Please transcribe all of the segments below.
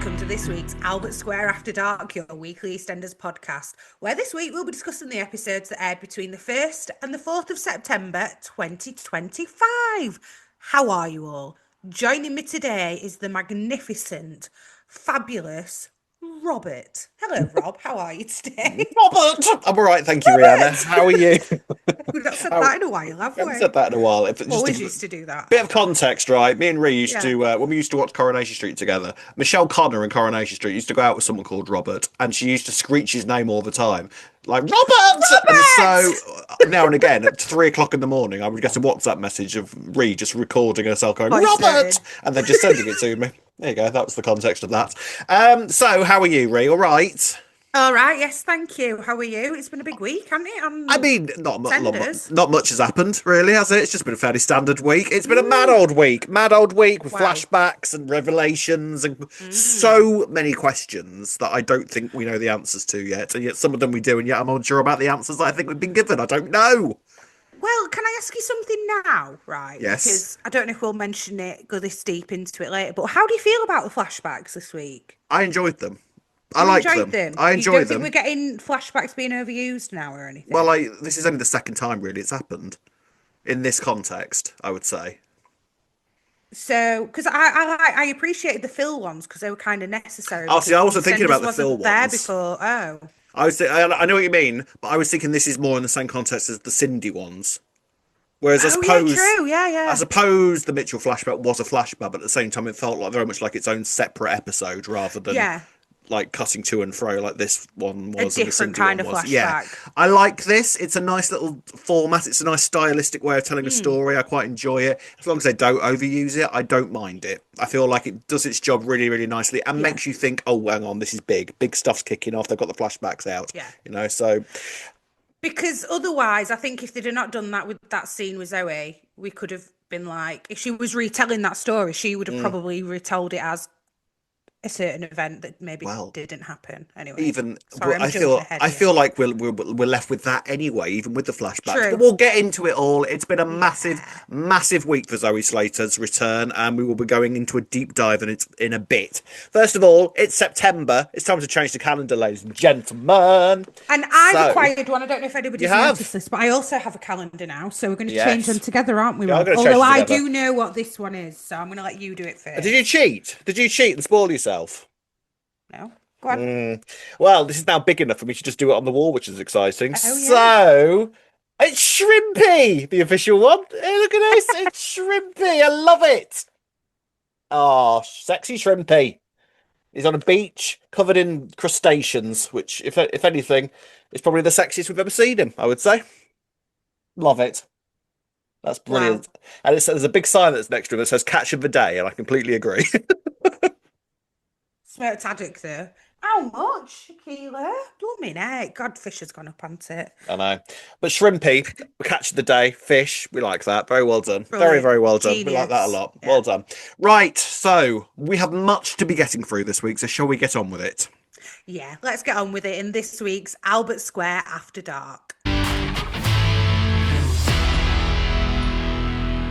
welcome to this week's Albert Square After Dark, your weekly EastEnders podcast, where this week we'll be discussing the episodes that aired between the 1st and the 4th of September 2025. How are you all? Joining me today is the magnificent, fabulous Robert. Hello, Rob. How are you today? Robert! I'm all right, thank you, Rihanna. How are you? We've not said that in a while, have I haven't we? said that in a while. If just Always a used to do that. bit of context, right? Me and Ree used Yeah. to, when we used to watch Coronation Street together, Michelle Connor in Coronation Street used to go out with someone called Robert, and she used to screech his name all the time. Like, Robert! And so, now and again, at 3 o'clock in the morning, I would get a WhatsApp message of Ree just recording herself going, Voice Robert! noted. And then just sending it to me. There you go, that was the context of that. So, how are you, Ree? All right? All right, yes, thank you. How are you? It's been a big week, hasn't it? I mean, Tenders. not much has happened, really, has it? It's just been a fairly standard week. It's been a mad old week with Wow. flashbacks and revelations and so many questions that I don't think we know the answers to yet. And yet some of them we do, and yet I'm unsure about the answers that I think we've been given. I don't know. Well, can I ask you something now, right? Yes. Because I don't know if we'll mention it, go this deep into it later, but how do you feel about the flashbacks this week? I enjoyed them. I You liked enjoyed them. them? I You enjoyed don't think them. we're getting flashbacks being overused now or anything? Well, this is only the second time really it's happened in this context, I would say. So, because I appreciated the Phil ones because they were kind of necessary. Oh, see, I wasn't because thinking about the EastEnders Phil wasn't there ones. before. Oh, I know what you mean, but I was thinking this is more in the same context as the Cindy ones. Whereas oh yeah, true, yeah. I suppose the Mitchell flashback was a flashback, but at the same time it felt like very much like its own separate episode rather than Yeah, like cutting to and fro like this one a was and the different Cindy kind one of was. Yeah, flashback. I like this. It's a nice little format. It's a nice stylistic way of telling a story. I quite enjoy it. As long as they don't overuse it, I don't mind it. I feel like it does its job really, really nicely and Yeah. makes you think, oh, hang on, this is big. Big stuff's kicking off. They've got the flashbacks out. Yeah. So Because otherwise, I think if they'd have not done that with that scene with Zoe, we could have been like, if she was retelling that story, she would have probably retold it as a certain event that maybe well, didn't happen. Anyway, even sorry, I'm I jumping feel ahead I here. feel like we're left with that anyway, even with the flashbacks. True. But we'll get into it all. It's been a massive, Yeah. massive week for Zoe Slater's return, and we will be going into a deep dive in it in a bit. First of all, it's September. It's time to change the calendar, ladies and gentlemen. And I've So, acquired one. I don't know if anybody's You have? noticed this, but I also have a calendar now. So we're going to Yes. change them together, aren't we, Yeah, I'm Rob? gonna change Although them I together. do know what this one is, so I'm going to let you do it first. Did you cheat? Did you cheat and spoil yourself? No? Go on. Well, this is now big enough for me to just do it on the wall, which is exciting. Oh, yeah. So, it's Shrimpy, the official one. Hey, look at this. It's Shrimpy. I love it. Oh, sexy Shrimpy. He's on a beach covered in crustaceans, which, if anything, is probably the sexiest we've ever seen him, I would say. Love it. That's brilliant. Wow. And there's a big sign that's next to him that says catch of the day, and I completely agree. Smoked haddock there. How much? A kilo? Blooming heck. God, fish has gone up, hasn't it? I know. But Shrimpy, catch of the day, fish, we like that. Very well done. Very, Brilliant. very well done. We like that a Genius. lot. Yeah. Well done. Right, so we have much to be getting through this week, so shall we get on with it? Yeah, let's get on with it in this week's Albert Square After Dark.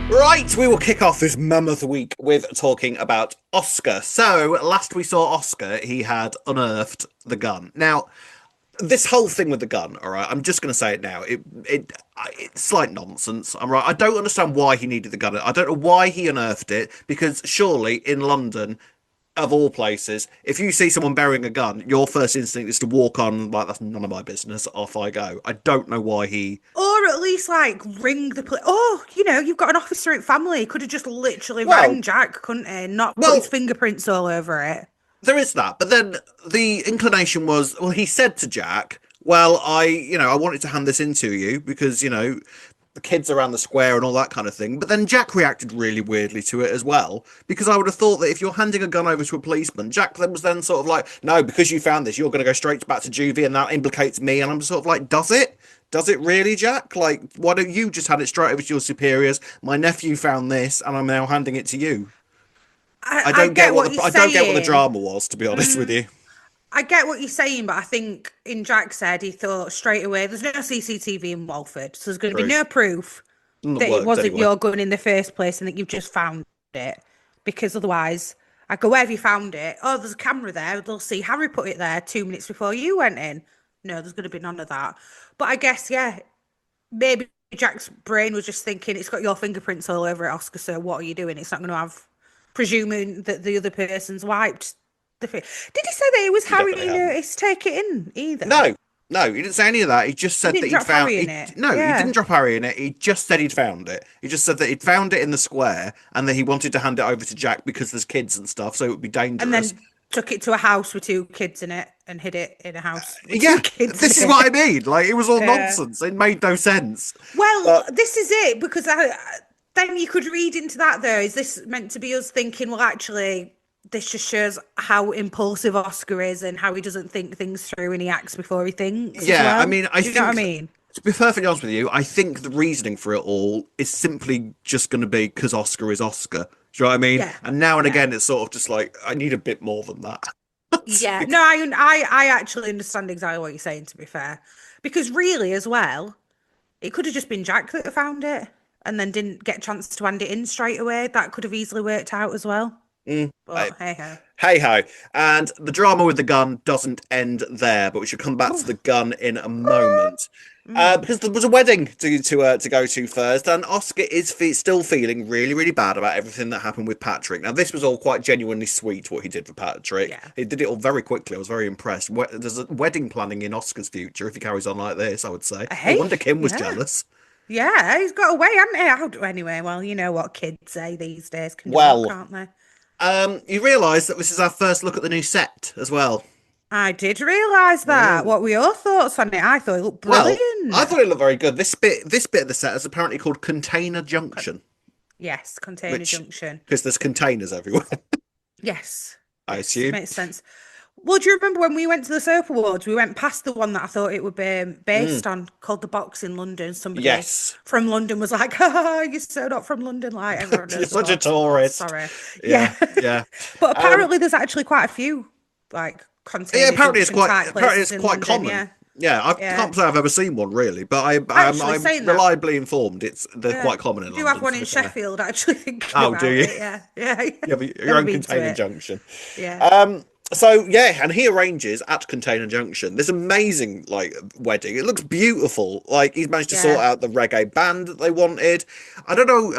Right, we will kick off this mammoth week with talking about Oscar. So, last we saw Oscar, he had unearthed the gun. Now, this whole thing with the gun, all right, I'm just going to say it now. It's slight nonsense. I'm right. I don't understand why he needed the gun. I don't know why he unearthed it, because surely in London, of all places, if you see someone burying a gun, your first instinct is to walk on like that's none of my business. Off I go. I don't know why he. Or at least, like, ring the police. Oh, you've got an officer in family. He could have just literally Well- rang Jack, couldn't he? Not Well- put his fingerprints all over it. There is that, but then the inclination was, well, he said to Jack, well, I wanted to hand this in to you because, the kids around the square and all that kind of thing. But then Jack reacted really weirdly to it as well, because I would have thought that if you're handing a gun over to a policeman, Jack then was then sort of like, no, because you found this, you're going to go straight back to juvie and that implicates me. And I'm sort of like, does it? Does it really, Jack? Like, why don't you just hand it straight over to your superiors? My nephew found this and I'm now handing it to you. I don't get what you're I don't get what the saying. drama was, to be honest with you. I get what you're saying, but I think in Jack said he thought straight away there's no CCTV in Walford, so there's going to be True. no proof that it Worked wasn't anyway. your gun in the first place and that you've just found it, because otherwise I go, where have you found it? Oh, there's a camera there. They'll see Harry put it there 2 minutes before you went in. No, there's going to be none of that. But I guess, yeah, maybe Jack's brain was just thinking it's got your fingerprints all over it, Oscar. So what are you doing? It's not going to have, presuming that the other person's wiped the. Did he say that it was He Harry definitely you hadn't. noticed take it in either? No, no, he didn't say any of that. He just He said that didn't he'd drop found. Harry in it. No, he Yeah, didn't drop Harry in it. He just said he'd found it. He just said that he'd found it in the square and that he wanted to hand it over to Jack because there's kids and stuff, so it would be and dangerous. then took it to a house with two kids in it and hid it in a house with two Yeah, kids this in is it. what I mean. Like it was all Yeah. nonsense. It made no sense. Well, But this is it because then you could read into that though. Is this meant to be us thinking, well, actually, this just shows how impulsive Oscar is and how he doesn't think things through and he acts before he thinks as yeah, I well? mean, I Do you know what I think mean? to be perfectly honest with you, I think the reasoning for it all is simply just going to be because Oscar is Oscar. Do you know what I mean? Yeah, And now and yeah, again, it's sort of just like I need a bit more than that. yeah. No, I actually understand exactly what you're saying. To be fair, because really, as well, it could have just been Jack that found it and then didn't get a chance to hand it in straight away. That could have easily worked out as well. I- But hey ho. Hey ho. And the drama with the gun doesn't end there, but we should come back to the gun in a moment. Mm. Because there was a wedding to go to first, and Oscar is still feeling really, really bad about everything that happened with Patrick. Now, this was all quite genuinely sweet what he did for Patrick. Yeah. He did it all very quickly. I was very impressed. There's a wedding planning in Oscar's future if he carries on like this, I would say. No Hey, wonder Kim was yeah. jealous. Yeah, he's got away, hasn't he? Anyway, well, you know what kids say these days can do a lot, Well, can't they? you realise that this is our first look at the new set as well. I did realise that. Mm. What were your thoughts on it? I thought it looked Well, brilliant. I thought it looked very good. This bit of the set is apparently called Container Junction, Yes, Container which Junction. because there's containers everywhere, Yes, I yes, it assume. makes sense. Well, do you remember when we went to the Soap Awards? We went past the one that I thought it would be Mm. based on, called the Box in London. Somebody Yes. from London was like, "Haha, you're so not from London." Like everyone You're knows the such a Box. Oh, tourist. sorry. Yeah, Yeah, yeah. but Um, apparently there's actually quite a few like yeah, Container Junction type apparently it's places in quite London. common. Yeah, Yeah, I yeah. can't say I've ever seen one really, but Actually, I'm saying that, reliably informed they're yeah, quite common in we do have London. one To in be fair. Sheffield. Actually, thinking Oh, do about you? it, yeah, yeah. You have your Never own been to container it. junction. Yeah, So yeah, and he arranges at Container Junction this amazing like wedding. It looks beautiful. Like he's managed to sort yeah. out the reggae band that they wanted. I don't know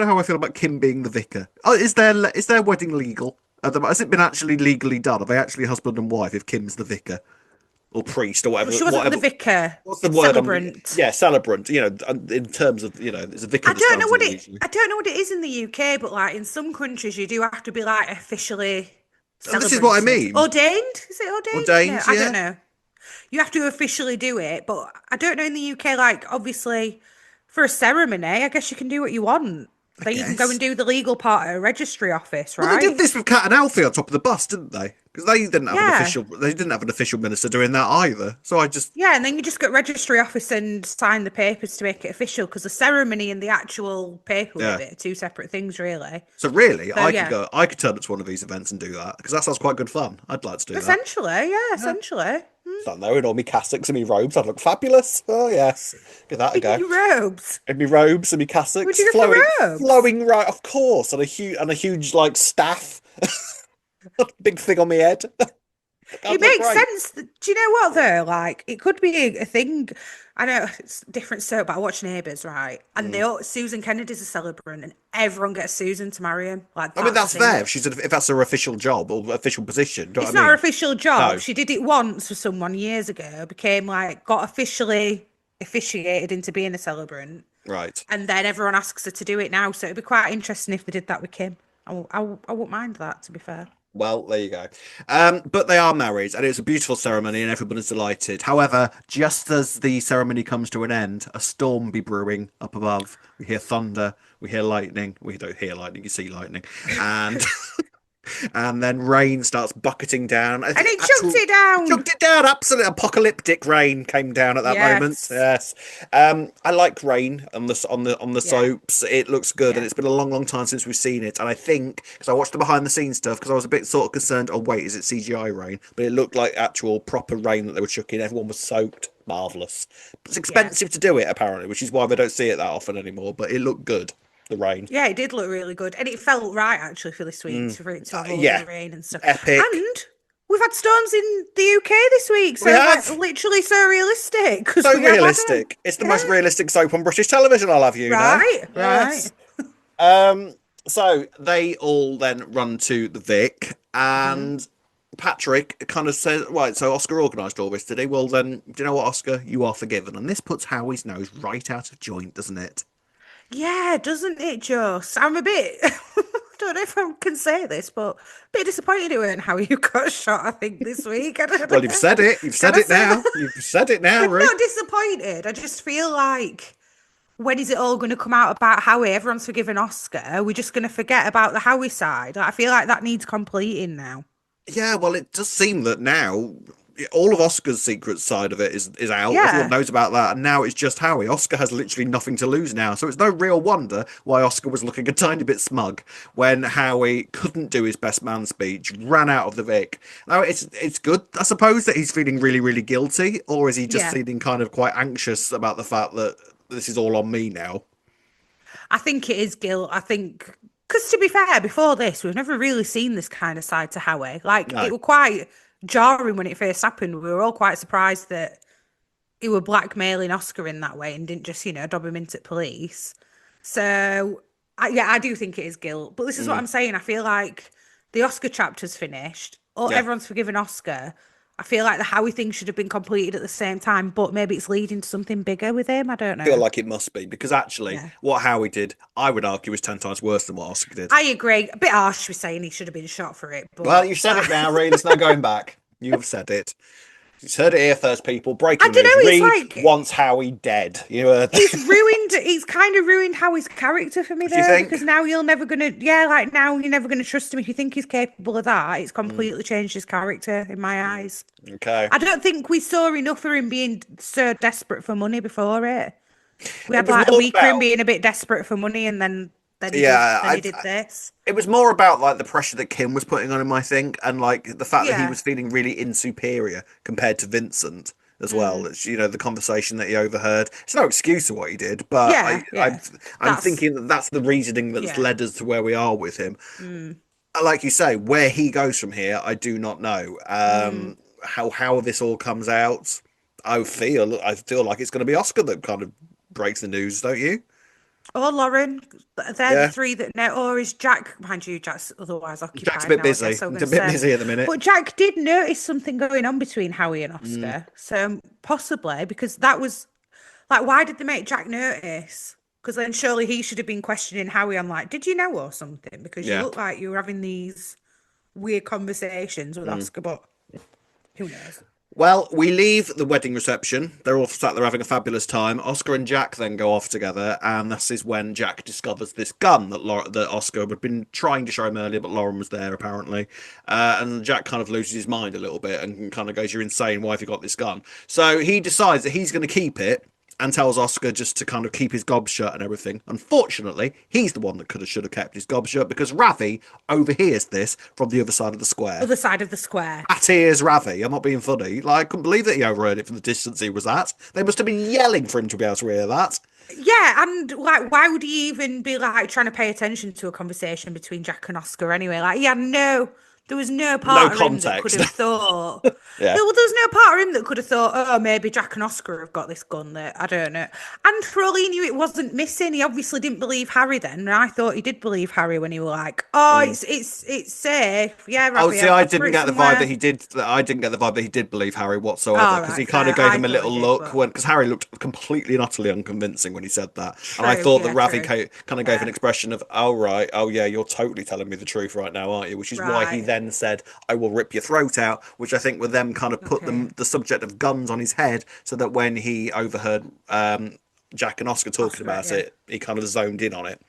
how I feel about Kim being the vicar. Oh, is their wedding legal? Has it been actually legally done? Are they actually husband and wife if Kim's the vicar or priest or Well, whatever? she wasn't the Whatever. vicar. What's the It's word? celebrant. Yeah, celebrant. You know, in terms of there's a vicar I that don't know stands what in it. usually. I don't know what it is in the UK, but like in some countries, you do have to be like officially And this is what I celebranted, mean. ordained. Is it ordained? No, Ordained, I don't yeah. know. You have to officially do it, but I don't know in the UK. Like obviously, for a ceremony, I guess you can do what you want. I Like you can go and guess. do the legal part at a registry office, Well, they did right? this with Cat and Alfie on top of the bus, didn't they? Because Yeah. they didn't have an official minister doing that either. So I just, Yeah, and then you just go to registry office and sign the papers to make it official because the ceremony and the actual paperwork yeah. bit are two separate things, really. So really, So yeah, I could turn up to one of these events and do that because that sounds quite good fun. I'd like to do that. essentially, yeah, Yeah. essentially. Stand there in all my cassocks and my robes. I'd look fabulous. Oh yes, give that a In go. your robes. And my robes and my Would cassocks you go for robes? flowing right, of course, and a huge like staff, big thing on my head. It That'd look makes great. sense. Do you know what though? Like, it could be a thing. I know it's different soap, but I watch Neighbours, right? And Mm. Susan Kennedy's a celebrant, and everyone gets Susan to marry him. Like I mean, that's the that's fair thing. if if that's her official job or official position. Do you know It's what I not her mean? official job. No, She did it once for someone years ago. Became like got officially officiated into being a celebrant, right. and then everyone asks her to do it now. So it'd be quite interesting if they did that with Kim. I wouldn't mind that, to be fair. Well, there you go. But they are married, and it's a beautiful ceremony, and everybody's delighted. However, just as the ceremony comes to an end, a storm be brewing up above. We hear thunder, we hear lightning. We don't hear lightning, you see lightning, and and then rain starts bucketing down. I And think it chucked it down. chucked it down. Absolute apocalyptic rain came down at that moment. Yes. Yes, I like rain on the Yeah. soaps. It looks good, and Yeah. it's been a long, long time since we've seen it. And I think because I watched the behind the scenes stuff, because I was a bit sort of concerned. Oh wait, is it CGI rain? But it looked like actual proper rain that they were chucking. Everyone was soaked. Marvelous. It's Yeah. expensive to do it apparently, which is why we don't see it that often anymore. But it looked good. the rain. Yeah, it did look really good. And it felt right, actually, for this week, for it to have all Yeah, the rain and stuff. epic. And we've had storms in the UK this week. We So, like, have. literally so realistic because So we have had them. realistic. It's the most Yeah. realistic soap on British television, I'll have you know. Right, Yes. right. So they all then run to the Vic, and Patrick kind of says, right, so Oscar organised all this today. Well, then, do you know what, Oscar? You are forgiven. And this puts Howie's nose right out of joint, doesn't it? Yeah, doesn't it just? I'm a bit, I don't know if I can say this, but a bit disappointed in how you got shot, I think, this week. I don't Well, you've know. said it. You've Can said I it say now. that? You've said it now, I'm Ruth. not disappointed. I just feel like when is it all going to come out about Howie? Everyone's forgiven Oscar. We're just going to forget about the Howie side. Like, I feel like that needs completing now. Yeah, well, it does seem that now all of Oscar's secret side of it is out. Everyone Yeah, knows about that, and now it's just Howie. Oscar has literally nothing to lose now, so it's no real wonder why Oscar was looking a tiny bit smug when Howie couldn't do his best man speech, ran out of the Vic. Now it's good, I suppose, that he's feeling really really guilty, or is he just yeah. feeling kind of quite anxious about the fact that this is all on me now? I think it is guilt. I think, because to be fair, before this, we've never really seen this kind of side to Howie. Like, No. it was quite jarring when it first happened. We were all quite surprised that he were blackmailing Oscar in that way and didn't just, dob him into police. So, yeah, I do think it is guilt. But this is what Mm, I'm saying. I feel like the Oscar chapter's finished. Or yeah. everyone's forgiven Oscar. I feel like the Howie thing should have been completed at the same time, but maybe it's leading to something bigger with him. I don't Feel know. like it must be because actually, Yeah. what Howie did, I would argue, is 10 times worse than what Oscar did. I agree. A bit harsh with saying he should have been shot for it, Well, but you've said it now, Reed. There's no going back. You have said it. You've heard it here first, people. I Breaking don't news. know. It's Reed like wants Howie dead. You heard he's that? ruined. He's kind of ruined Howie's character for me Do you though, think? because now you're never gonna. Yeah, like now you're never gonna trust him if you think he's capable of that. It's Mm, completely changed his character in my mm. eyes. Okay. I don't think we saw enough of him being so desperate for money before it. We It had was like a more week of him about, being a bit desperate for money, and then he did yeah, then he did this. it was more about like the pressure that Kim was putting on him, I think, and like the fact that he Yeah. was feeling really insuperior compared to Vincent as well. Mm. It's, the conversation that he overheard. It's no excuse for what he did, but Yeah. Yeah. I'm That's thinking that that's the reasoning that's yeah. led us to where we are with him. Mm. Like you say, where he goes from here, I do not know. Mm. How this all comes out, I feel like it's going to be Oscar that kind of breaks the news, don't you? Or Lauren, they're the Yeah, three that know. Or is Jack? Mind you, Jack's otherwise Jack's a occupied bit now. I busy. guess I'm He's going a to bit say. busy at the minute. But Jack did notice something going on between Howie and Mm, Oscar. So possibly because that was like, why did they make Jack notice? Because then surely he should have been questioning Howie on like, did you know or something? Because you yeah. look like you were having these weird conversations with Mm. Oscar, but who knows? Well, we leave the wedding reception. They're all sat there having a fabulous time. Oscar and Jack then go off together, and this is when Jack discovers this gun that Oscar had been trying to show him earlier, but Lauren was there apparently. And Jack kind of loses his mind a little bit and kind of goes, "You're insane. Why have you got this gun?" So he decides that he's going to keep it and tells Oscar just to kind of keep his gob shut and everything. Unfortunately, he's the one that should have kept his gob shut because Ravi overhears this from the other side of the square. Other side of the square. At ears Ravi. I'm not being funny. Like, I couldn't believe that he overheard it from the distance he was at. They must have been yelling for him to be able to hear that. Yeah, and like, why would he even be like trying to pay attention to a conversation between Jack and Oscar anyway? Like, there was no No part of him that could context. have thought. Yeah. There was no part of him that could have thought, oh, maybe Jack and Oscar have got this gun that I don't know. And for all he knew, it wasn't missing. He obviously didn't believe Harry then, and I thought he did believe Harry when he was like, oh, Mm. it's safe. Yeah, Oh, Ravi, see, I've put it somewhere. I didn't get the vibe that he did believe Harry whatsoever All because he right, kind of fair. gave I him a thought little he did, look but because Harry looked completely and utterly unconvincing when he said that, and I true. thought that Yeah, Ravi true. kind of gave an Yeah, expression of, "Oh right, oh yeah, you're totally telling me the truth right now, aren't you?" Which is why he right. then said, "I will rip your throat out," which I think with them kind of put Okay. the subject of guns on his head, so that when he overheard Jack and Oscar talking Oscar, about yeah. it, he kind of zoned in on it.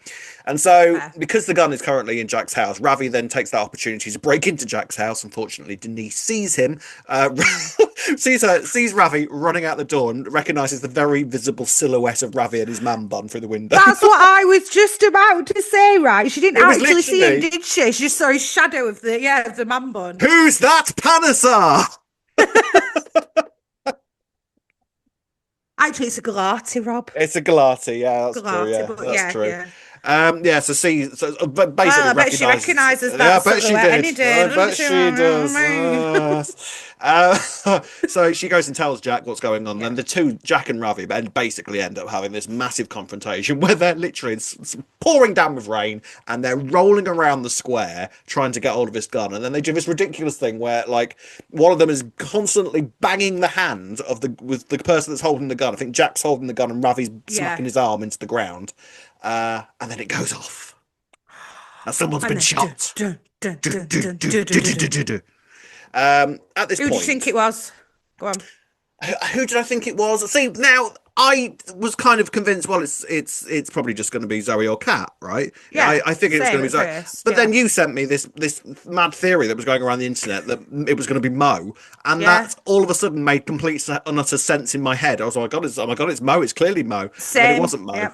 And so, Fair. because the gun is currently in Jack's house, Ravi then takes that opportunity to break into Jack's house. Unfortunately, Denise sees him, Mm. sees Ravi running out the door, and recognizes the very visible silhouette of Ravi and his man bun through the window. That's what I was just about to say, right? She didn't It was actually see him, literally, did she? She just saw his shadow of the man bun. "Who's that Panasar?" Actually, it's a Galati, Rob. It's a Galati, yeah, that's true. Galati, Yeah, but that's yeah, true. yeah. Yeah, but Well, basically I bet she recognises. recognises Yeah, I that bet she silhouette did. any day, I doesn't bet she? she does. Mate? So she goes and tells Jack what's going on. Yeah. Then the two, Jack and Ravi, basically end up having this massive confrontation where they're literally it's pouring down with rain and they're rolling around the square trying to get hold of this gun. And then they do this ridiculous thing where like one of them is constantly banging the hand of the person that's holding the gun. I think Jack's holding the gun and Ravi's Yeah. smacking his arm into the ground. And then it goes off. Now someone's And been then dun, shot. dun, dun, dun, dun, dun, dun, dun, dun. At this Who do you think point, it was? Go on. who did I think it was? See, now I was kind of convinced. Well, it's probably just going to be Zoe or Kat, right? Yeah, I think it was going same to be at Zoe. first. But Yeah. then you sent me this mad theory that was going around the internet that it was going to be Mo, and Yeah. that all of a sudden made complete and utter sense in my head. I was like, oh my god, it's Mo. It's clearly Mo, and then it Same. wasn't Mo. Yeah.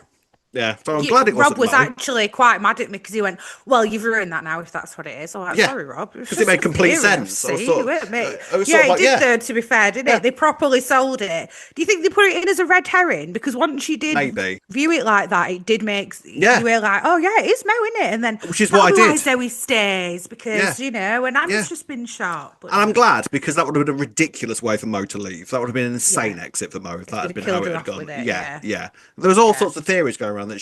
Yeah, so I'm glad it Rob wasn't was Mo. actually quite mad at me because he went, "Well, you've ruined that now if that's what it is." I'm like, Yeah, "Sorry, Rob. It's because it just made a complete theory I've sense. seen, weren't it?" I was Yeah, sort of it like, did yeah, though. To be fair, didn't yeah, it? They properly sold it. Do you think they put it in as a red herring? Because once you did maybe, view it like that, it did make yeah, you were like, "Oh yeah, it is Mo, isn't it?" And then which is what that'll I be why did. Zoe stays Yeah, because and yeah. Anna's just been shot. But And I'm no, glad because that would have been a ridiculous way for Mo to leave. That would have been an yeah, insane exit for Mo if if that they'd had have been how killed it her had off gone. with it, Yeah, yeah, yeah. There was all yeah, sorts of theories going around that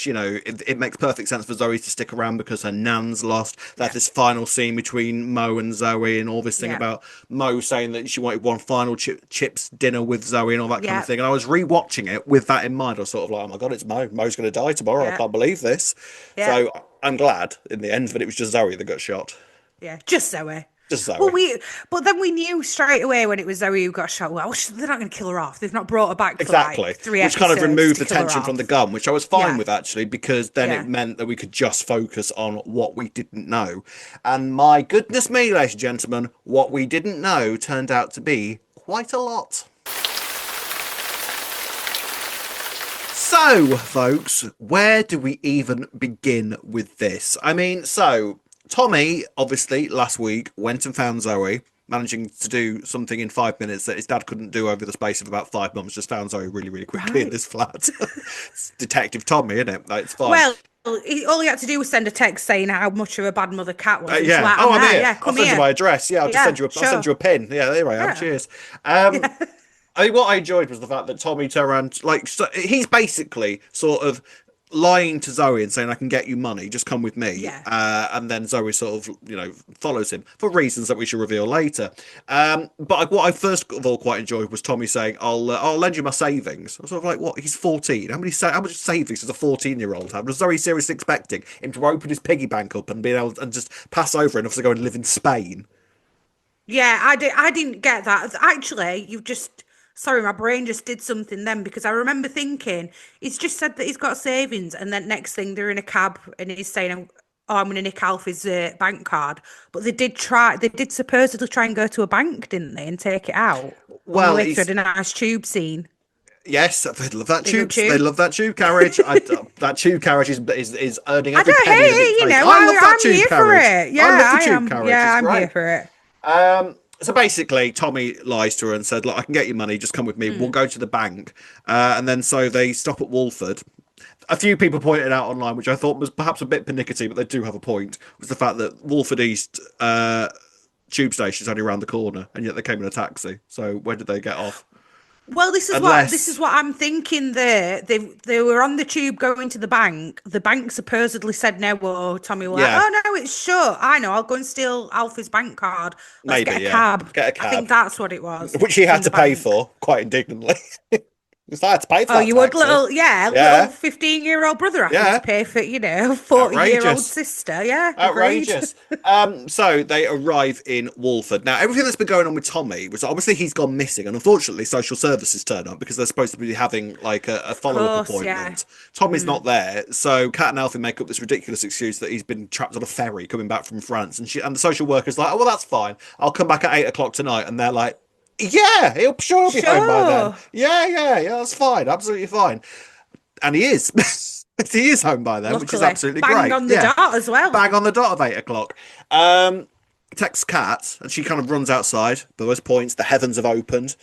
it makes perfect sense for Zoe to stick around because her nan's lost. That yeah, this final scene between Mo and Zoe and all this thing yeah, about Mo saying that she wanted one final chips dinner with Zoe and all that kind of yeah, thing. And I was rewatching it with that in mind. I was sort of like, oh my god, it's Mo. Mo's going to die tomorrow. I yeah, can't believe this. yeah. So I'm glad in the end that it was just Zoe that got shot. Yeah, just Zoe. Just Well, Zoe. but then we knew straight away when it was Zoe who got shot. Well, they're not going to kill her off. They've not brought her back for like Exactly, three which kind of episodes removed to the kill her tension from the off. gun, which I was fine Yeah, with actually, because then it yeah. meant that we could just focus on what we didn't know. And my goodness me, ladies and gentlemen, what we didn't know turned out to be quite a lot. So, folks, where do we even begin with this? I mean, so Tommy, obviously, last week went and found Zoe, managing to do something in 5 minutes that his dad couldn't do over the space of about 5 months. Just found Zoe really, really quickly in Right. this flat. It's Detective Tommy, isn't it? Like, it's fine. Well, all he had to do was send a text saying how much of a bad mother Cat was. He was Yeah. like, Oh, I'm I'm there. here. Yeah, I'll come send you here. my address. Yeah, I'll just Yeah, send you. I'll send sure. you a pin. Yeah, there I am. Yeah, Cheers. Um, yeah, I mean, what I enjoyed was the fact that Tommy turned around, like, so he's basically sort of lying to Zoe and saying, I can get you money, just come with me. yeah, And then Zoe sort of, follows him for reasons that we shall reveal later. But what I first of all quite enjoyed was Tommy saying, I'll lend you my savings. I was sort of like, what? He's 14. How much savings does a 14-year-old have? Was Zoe seriously expecting him to open his piggy bank up and be able and just pass over enough to go and live in Spain? yeah. I didn't get that. Actually, you've just. Sorry, my brain just did something then because I remember thinking he's just said that he's got savings, and then next thing they're in a cab and he's saying, "Oh, I'm going to nick Alfie's bank card." But they did supposedly try and go to a bank, didn't they, and take it out on the Well, way through he's a nice tube scene. Yes, they love that Big up tube. They tube. love that tube carriage. That tube carriage is earning I every don't hate penny that it it, takes. I love that I'm tube here for carriage. it. I love Yeah, the I tube am. carriage. Yeah, It's I'm here great. for it. So basically, Tommy lies to her and said, "Look, I can get you money. Just come with me. We'll go to the bank." And then so they stop at Walford. A few people pointed out online, which I thought was perhaps a bit pernickety, but they do have a point, was the fact that Walford East tube station is only around the corner, and yet they came in a taxi. So where did they get off? Well, this is Unless, what I'm thinking. There, they were on the tube going to the bank. The bank supposedly said no. Well, Tommy were like, yeah, "Oh no, it's shut. I know. I'll go and steal Alfie's bank card. Let's maybe, get a yeah, cab." get a I think cab, that's what it was which he had from the to pay bank. for quite indignantly. Because I had to pay for Oh, that you would taxi. little Yeah, 15-year-old brother having to yeah, pay for 40-year-old outrageous. sister. Yeah, agreed. Outrageous. So they arrive in Walford. Now, everything that's been going on with Tommy was obviously he's gone missing, and unfortunately, social services turn up because they're supposed to be having like a Of follow-up course, yeah. appointment. Tommy's not there, so Kat and Alfie make up this ridiculous excuse that he's been trapped on a ferry coming back from France, and the social worker's like, "Oh, well, that's fine. I'll come back at 8 o'clock tonight," and they're like, "Yeah, he'll be home by then. Sure. Yeah, that's fine, absolutely fine." And he is. He is home by then, which is Luckily, absolutely bang great. on the Yeah, dot as well. bang on the dot of 8 o'clock. Texts Kat, and she kind of runs outside. Those points, the heavens have opened.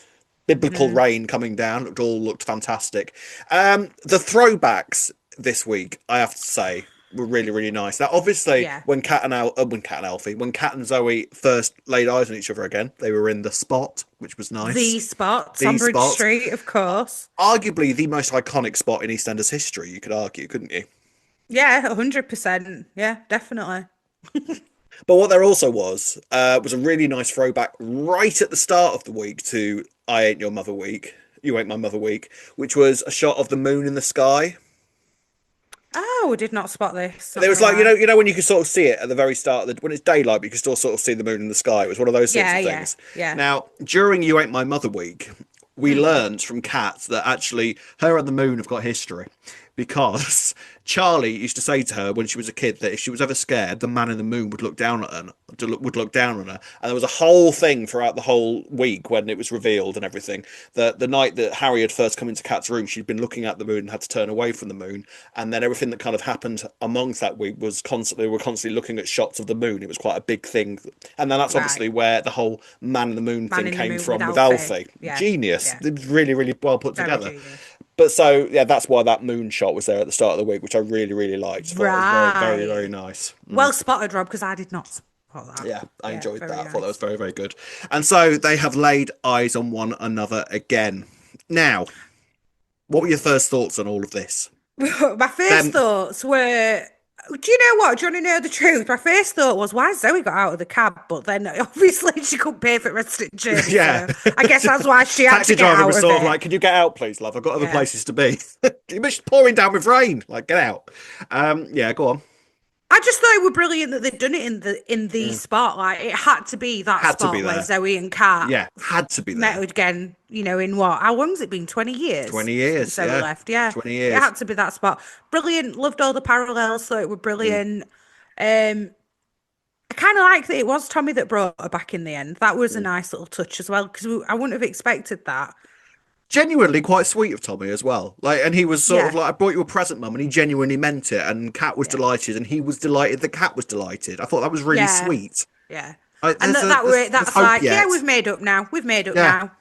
Biblical rain coming down. Looked fantastic. The throwbacks this week, I have to say, were really, really nice. Now, obviously, Yeah. when Kat and Zoe first laid eyes on each other again, they were in the spot, which was nice. The spots The on Bridge spot, Street, of course. arguably the most iconic spot in EastEnders history. You could argue, couldn't you? Yeah, 100%. Yeah, definitely. But what there also was a really nice throwback right at the start of the week to "I Ain't Your Mother Week." You ain't my mother week, which was a shot of the moon in the sky. Oh, I did not spot this, not There was gonna like lie. when you can sort of see it at the very start of when it's daylight, but you can still sort of see the moon in the sky. It was one of those sorts Yeah, of yeah, things. yeah. Now, during "You Ain't My Mother Week," we Mm. learned from Kat that actually her and the moon have got history because Charlie used to say to her when she was a kid that if she was ever scared, the man in the moon would look down at her, would look down on her. And there was a whole thing throughout the whole week when it was revealed and everything that the night that Harry had first come into Kat's room, she'd been looking at the moon and had to turn away from the moon. And then everything that kind of happened amongst that week was constantly, we were constantly looking at shots of the moon. It was quite a big thing. And then that's Right. obviously where the whole man in the moon Man thing in the came Moon with from with Alfie. Alfie. Yeah, Genius. yeah. It was really, really well put Very together. genius. But so yeah, that's why that moon shot was there at the start of the week, which I really, really liked. I thought it was very, very, very Right. nice. Well spotted, Rob, because I did not spot that. Yeah, I Yeah, enjoyed very that. I thought that was nice. very, very good. And so they have laid eyes on one another again. Now, what were your first thoughts on all of this? My first Them, thoughts were, do you know what? Do you want to know the truth? My first thought was, why Zoe got out of the cab? But then obviously she couldn't pay for the rest of the journey. yeah. So I guess that's why she had to Taxi get driver out was of sort of it. like, "Can you get out, please, love? I've got other Yeah. places to be." It's pouring down with rain. Like, get out. Yeah, go on. I just thought it were brilliant that they'd done it in the Mm. spot. Like it had to be that Had to be spot where there. Zoe and Kat Yeah, had to be met there. again, in what? How long's it been? 20 years 20 since years. Zoe Yeah, left. Yeah. 20 It years. had to be that spot. Brilliant. Loved all the parallels. Thought it were Mm. brilliant. Um, I kind of like that it was Tommy that brought her back in the end. That was a Mm. nice little touch as well because I wouldn't have expected that. Genuinely quite sweet of Tommy as well. Like, and he was sort of Yeah. like, "I brought you a present, mum," and he genuinely meant it. And Kat was Yeah. delighted, and he was delighted that Kat was delighted. I thought that was really Yeah. sweet. Yeah. Like, And that way, there's that's hope like, yeah, yet. we've made up now. We've made up Yeah, now.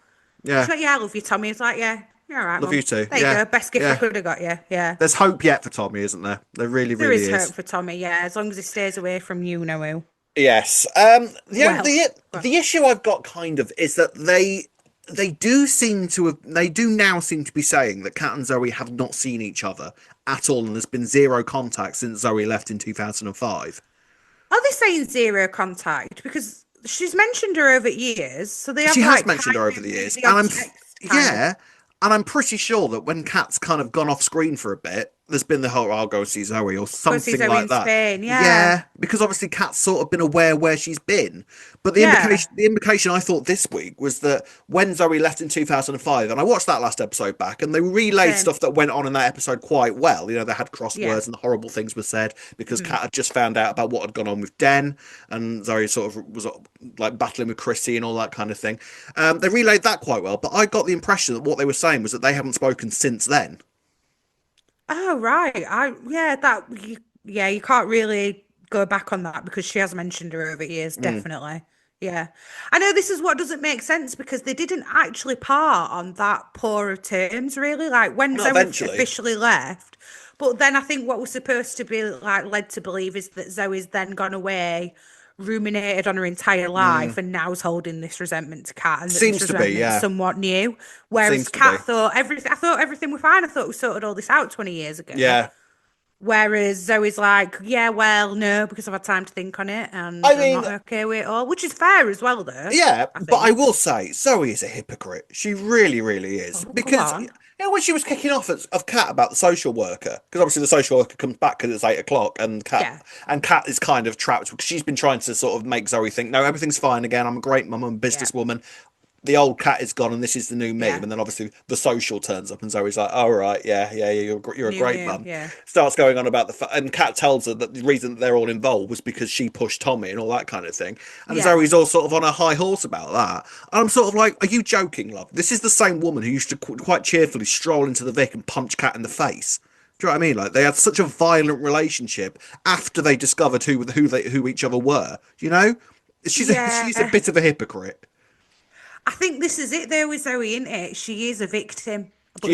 She's yeah. like, yeah, I love you, Tommy. It's like, yeah, you're all right, Love you mum. too. There you Yeah, go. Best gift I yeah. could have got you. Yeah. There's hope yet for Tommy, isn't there? There really, There really is hope is. for Tommy, yeah, as long as he stays away from you know who. Yes. Well, well, The issue I've got kind of is that they do now seem to be saying that Kat and Zoe have not seen each other at all, and there's been zero contact since Zoe left in 2005. are they saying zero contact? Because she's mentioned her over years, so they have She has like mentioned her kind over of the years, the and odd text kind of. yeah, and I'm pretty sure that when Kat's kind of gone off screen for a bit, there's been the whole "I'll go see Zoe" or Go see something Zoe like in that. Spain, yeah. Yeah, because obviously Kat's sort of been aware where she's been, but Yeah. the implication I thought this week was that when Zoe left in 2005, and I watched that last episode back, and they relayed Same. stuff that went on in that episode quite well. You know, they had Yeah. crosswords and horrible things were said because Mm. Kat had just found out about what had gone on with Den, and Zoe sort of was like battling with Chrissy and all that kind of thing. They relayed that quite well, but I got the impression that what they were saying was that they haven't spoken since then. Oh, right. Yeah, you can't really go back on that because she has mentioned her over years, Mm. definitely. Yeah. I know this is what doesn't make sense because they didn't actually part on that poor of terms, really. Like when Not Zoe eventually. officially left. But then I think what we're supposed to be like led to believe is that Zoe's then gone away, ruminated on her entire Mm. life, and now's holding this resentment to Kat, and that this Seems to be, resentment's yeah. somewhat new. Whereas Seems to be. Kat thought everything, I thought everything was fine. I thought we sorted all this out 20 years ago. Yeah. Whereas Zoe's like, yeah, well, no, because I've had time to think on it and I I'm mean, not okay with it all, which is fair as well, though, yeah, I but I think. will say Zoe is a hypocrite. She really, really is. Oh, go Because on. when she was kicking off of Kat about the social worker, because obviously the social worker comes back because it's 8 o'clock, Yeah, and Kat is kind of trapped because she's been trying to sort of make Zoe think, no, everything's fine again. I'm a great mum. I'm a yeah, businesswoman. The old Cat is gone, and this is the new me. yeah. And then obviously the social turns up, and Zoe's like, "Oh right, yeah, you're a New great you, mum." yeah, Starts going on about and Kat tells her that the reason that they're all involved was because she pushed Tommy and all that kind of thing. And yeah, Zoe's all sort of on a high horse about that. And I'm sort of like, "Are you joking, love? This is the same woman who used to quite cheerfully stroll into the Vic and punch Cat in the face." Do you know what I mean? Like they had such a violent relationship after they discovered who each other were. You know, she's a yeah. bit of a hypocrite. I think this is it, though, with Zoe, isn't it? She is a victim. But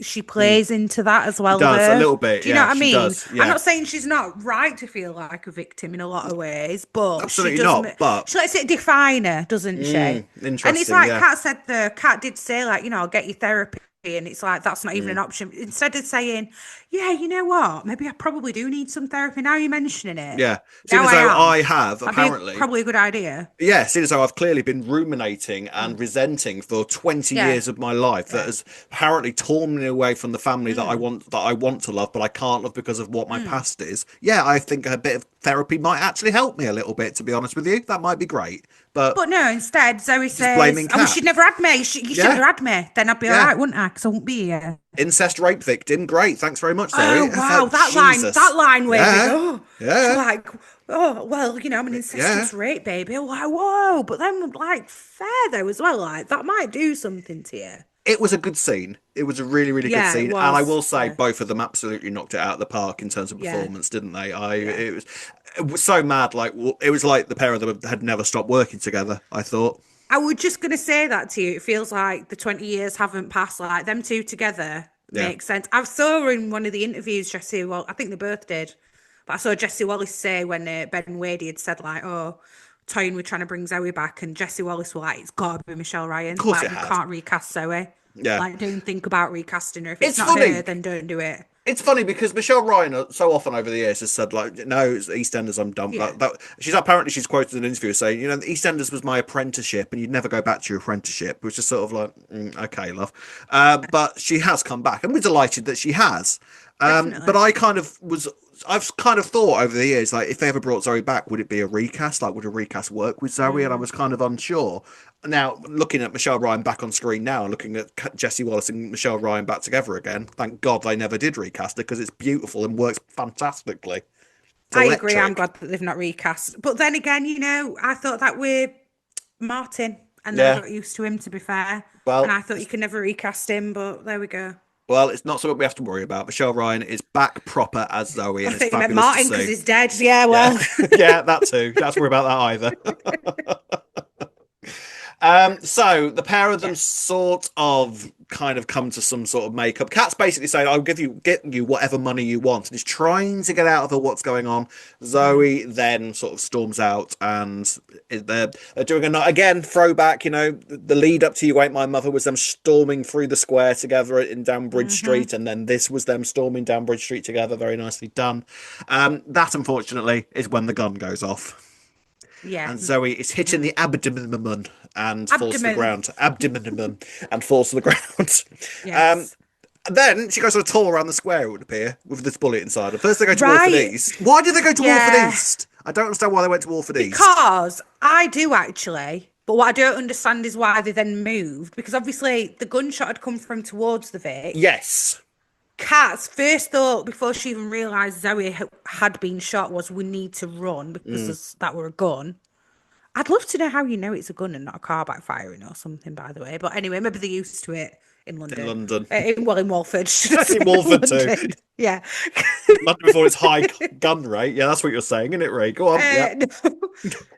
she plays into that as She well, does a though. little bit. Do you know Yeah, what I she mean? does. I'm Yeah, not saying she's not right to feel like a victim in a lot of ways, but she absolutely does. not. But She lets it define her, doesn't she? And it's interesting. like Yeah. Kat said. The Kat did say, like, I'll get you therapy, and it's like that's not even an option. Instead of saying, yeah, you know what, maybe I probably do need some therapy. Now you're mentioning it. Yeah. Seeing Now as I though am. I have That'd be apparently. probably a good idea. Yeah, seeing as though I've clearly been ruminating and resenting for 20 Yeah. years of my life that Yeah. has apparently torn me away from the family that I want to love, but I can't love because of what my past is. Yeah, I think a bit of therapy might actually help me a little bit, to be honest with you. That might be great. But But no, instead, Zoe just says, blaming I wish Cat. you'd never had me. You shouldn't Yeah, have had me. Then I'd be all yeah. right, wouldn't I? Because I wouldn't be here. Incest rape victim. Great. Thanks very much, Zoe. Oh, It's wow. like, Jesus. That line made me Yeah, go, she's yeah, like, oh, well, I'm an yeah. incestuous rape baby. I'm like, whoa. But then, like, fair though, as well. Like, that might do something to you. It was a good scene. It was a really, really good Yeah, it scene, and I will was. say Yeah. both of them absolutely knocked it out of the park in terms of Yeah. performance, didn't they? Yeah. It was so mad. Like it was like the pair of them had never stopped working together. I thought. I was just going to say that to you. It feels like the 20 years haven't passed. Like, them two together Yeah, makes sense. I saw in one of the interviews, Jesse, well, I think they both did, but I saw Jesse Wallace say when Ben Wadey had said, like, oh, Toyin, we're trying to bring Zoe back, and Jesse Wallace were like, it's got to be Michelle of Ryan. course it Like, we had. can't recast Zoe. Yeah, Like, don't think about recasting her. If it's it's not her, funny. then don't do it. It's funny because Michelle Ryan so often over the years has said like, no, it's EastEnders. I'm done. Yeah. She's quoted in an interview saying, EastEnders was my apprenticeship, and you'd never go back to your apprenticeship, which is sort of like, okay, love. But she has come back, and we're delighted that she has. But Definitely. I've kind of thought over the years, like, if they ever brought Zoe back, would it be a recast? Like, would a recast work with Zoe? And I was kind of unsure. Now, looking at Michelle Ryan back on screen now, and looking at Jesse Wallace and Michelle Ryan back together again, thank God they never did recast it because it's beautiful and works fantastically. It's I agree. I'm electric. glad that they've not recast. But then again, I thought that with Martin, and then I Yeah. got used to him, to be fair. And Well, I thought you could never recast him, but there we go. well, it's not something we have to worry about. Michelle Ryan is back proper as Zoe, I and it's think you meant fabulous to Martin because see. he's dead. Yeah, Yeah, well, yeah, that too. Don't have to worry about that either. So the pair of them yeah. sort of kind of come to some sort of makeup. Kat's basically saying, "I'll get you whatever money you want," and he's trying to get out of her what's going on. Zoe then sort of storms out, and they're doing again throwback. The lead up to "You Ain't My Mother" was them storming through the square together in down Bridge Street, and then this was them storming down Bridge Street together. Very nicely done. That unfortunately is when the gun goes off. Yeah. And Zoe is hit in the abdomen and falls to the Abdomen. ground. Abdomen and falls to the ground. Yes. Then she goes on a tour around the square, it would appear, with this bullet inside her. First they go to Walford Right. East. Why did they go to Walford Yeah. East? I don't understand why they went to Walford East. Because I do actually. But what I don't understand is why they then moved. Because obviously the gunshot had come from towards the Vic. Yes. Kat's first thought before she even realised Zoe had been shot was, we need to run because that were a gun. I'd love to know how you know it's a gun and not a car backfiring or something, by the way. But anyway, maybe they're used to it in London. In London. In Walford. In Walford too. Yeah. London before its high gun rate. Yeah, that's what you're saying, isn't it, Ray? Go on. Yeah. No.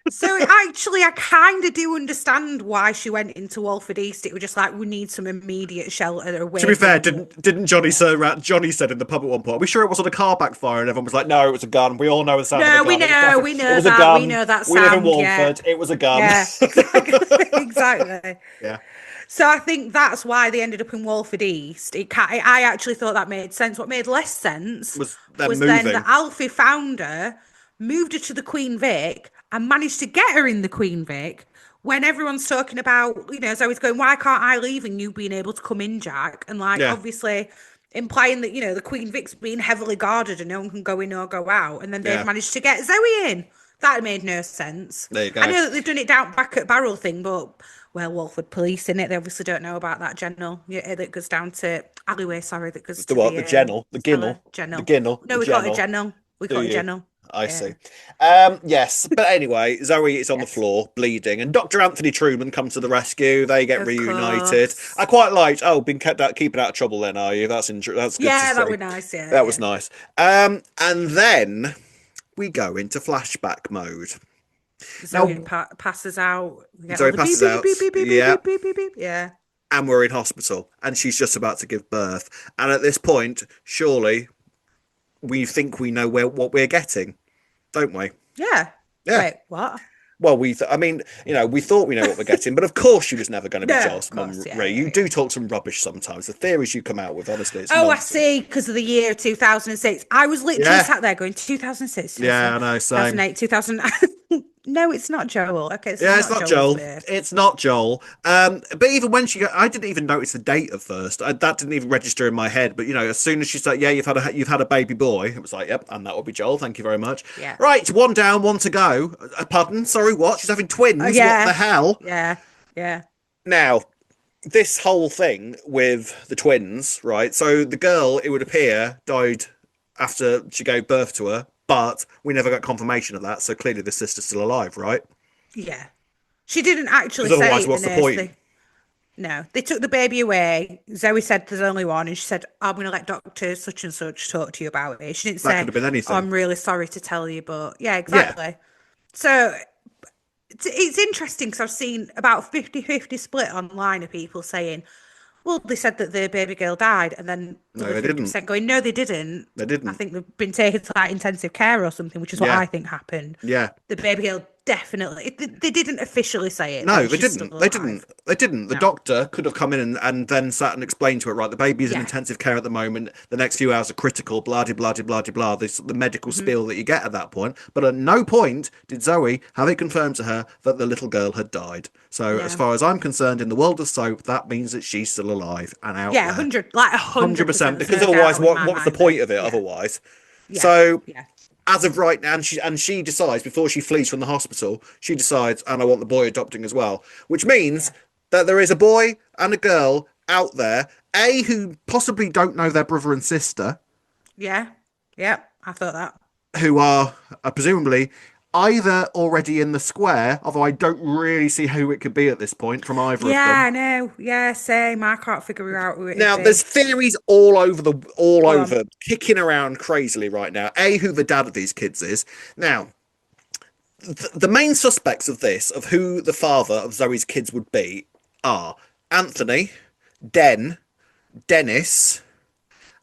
So actually, I kind of do understand why she went into Walford East. It was just like, we need some immediate shelter away. To be fair, from- didn't Johnny say Johnny said in the pub at one point, "Are we sure it wasn't a car backfire?" And everyone was like, "No, it was a gun. We all know the sound of a No, gun. we It was know definitely- it was a that. gun. We know that We live in sound, yeah. Walford. It was a gun." Yeah, exactly. Yeah. So I think that's why they ended up in Walford East. I actually thought that made sense. What made less sense Was them was then moving. that Alfie found her, moved her to the Queen Vic, and managed to get her in the Queen Vic. When everyone's talking about, Zoe's going, why can't I leave and you being able to come in, Jack? And Yeah. obviously implying that, the Queen Vic's being heavily guarded and no one can go in or go out. And then they've Yeah. managed to get Zoe in. That made no sense. There you go. I know that they've done it down back at Barrel thing, but Walford Police in it. They obviously don't know about that general. Yeah, that goes down to alleyway. Sorry, that goes to The general, the cellar. ginnel, the General. ginnel. No, the we got a general. general. We Do got a you? general. I Yeah. see. Yes, but anyway, Zoe is on the Yes. floor bleeding, and Dr. Anthony Truman comes to the rescue. They get Of reunited. course. I quite liked. Oh, been keeping out of trouble. Then are you? That's good. Yeah, to see. that was nice. Yeah, That was nice. And then we go into flashback mode. Zoe passes out. We get Zoe all the passes beep, out. beep, beep, beep, beep, Yeah. beep, beep, beep, beep. Yeah. and we're in hospital, and she's just about to give birth. And at this point, surely we think we know what we're getting, don't we? Yeah. Yeah. Wait, what? Well, I mean, we thought we know what we're getting, but of course she was never going to be No, Joel's of mum, course, yeah, Ray. yeah, You yeah. do talk some rubbish sometimes. The theories you come out with, honestly, it's Oh, I nonsense. see, because of the year 2006. I was literally Yeah. sat there going 2006, Yeah, I know, same. 2008, 2000. No, it's not Joel. Okay, so Yeah, it's it's not not Joel's Joel. birth. It's not Joel. But even when I didn't even notice the date at first. That didn't even register in my head. But as soon as she said, "Yeah, you've had a baby boy," it was like, "Yep," and that will be Joel. Thank you very much. Yeah. Right, one down, one to go. Pardon, sorry, what? She's having Oh, twins. What the yeah. hell? Yeah. Yeah. Now, this whole thing with the twins, right? So the girl, it would appear, died after she gave birth to her, but we never got confirmation of that. So clearly, the sister's still alive, right? Yeah. She didn't actually Because otherwise, say the what's the nurse point? thing. No, they took the baby away. Zoe said there's only one, and she said, "I'm going to let Doctor such and such talk to you about it." She didn't That could say, have been "Oh, anything. I'm really sorry to tell you," but yeah, Yeah. exactly. So it's interesting because I've seen about 50-50 split online of people saying, well, they said that the baby girl died, and then the No, other they didn't. 50% going, no, they didn't. They I didn't. think they've been taken to like intensive care or something, which is what Yeah. I think happened. Yeah. The baby girl definitely, they didn't officially say it No, that they she's still didn't. They didn't. alive. They didn't. The No. doctor could have come in and then sat and explained to her, right, the baby's in Yeah. intensive care at the moment. The next few hours are critical, blah, blah, blah, blah, blah, blah. This, the medical Hmm. spiel that you get at that point. But at no point did Zoe have it confirmed to her that the little girl had died. So as No. far as I'm concerned, in the world of soap, that means that she's still alive and out Yeah, there. 100, like 100%. 100%. There's Because no otherwise, doubt in my what's the mind point that, of it yeah, otherwise? yeah, So yeah, as of right now, and she decides before she flees from the hospital, she decides, and I want the boy adopting as well, which means yeah, that there is a boy and a girl out there, who possibly don't know their brother and sister, yeah, yeah. I thought that. who are presumably either already in the square, although I don't really see who it could be at this point from either of Yeah, them. I know. Yeah, same. I can't figure out who it'd Now, there's be. theories all Go on. over, kicking around crazily right now. Who the dad of these kids is. Now, the main suspects of this, of who the father of Zoe's kids would be, are Anthony, Dennis,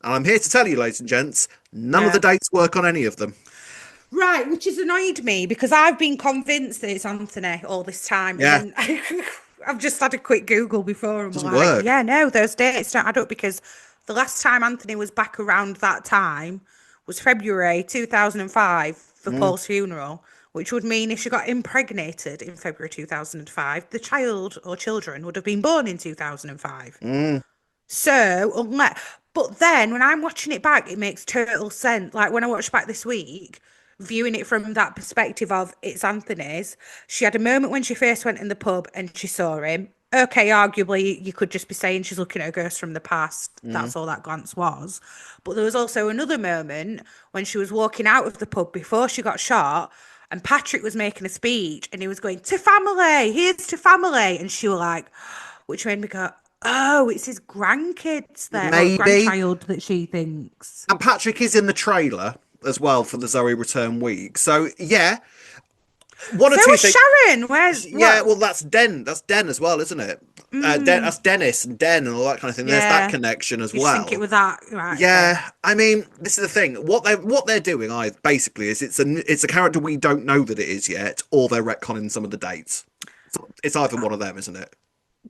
and I'm here to tell you, ladies and gents, none of the No. dates work on any of them. Right, which has annoyed me because I've been convinced that it's Anthony all this time, and Yeah, then I've just had a quick Google before, and we're doesn't like, work. yeah, no, those dates don't add up because the last time Anthony was back around that time was February 2005 for Mm, Paul's funeral, which would mean if she got impregnated in February 2005, the child or children would have been born in 2005. mm, So, but then when I'm watching it back, it makes total sense. Like when I watched back this week, viewing it from that perspective of it's Anthony's, she had a moment when she first went in the pub and she saw him. Okay, arguably, you could just be saying she's looking at a ghost from the past. mm. That's all that glance was. But there was also another moment when she was walking out of the pub before she got shot, and Patrick was making a speech and he was going, to family, here's to family. And she was like, which made me go, oh, it's his grandkids there, or Maybe. grandchild that she thinks. And Patrick is in the trailer as well for the Zoe return week. So yeah, one or So two was things. Sharon. Where's Yeah, what? well, that's Den. That's Den as well, isn't it? That's Dennis and Den and all that kind of thing. There's that Yeah. connection as You just think it well. was that, right? Okay. Yeah, I mean, this is the thing. What they're doing, basically, is it's a character we don't know that it is yet, or they're retconning some of the dates. So it's either one of them, isn't it?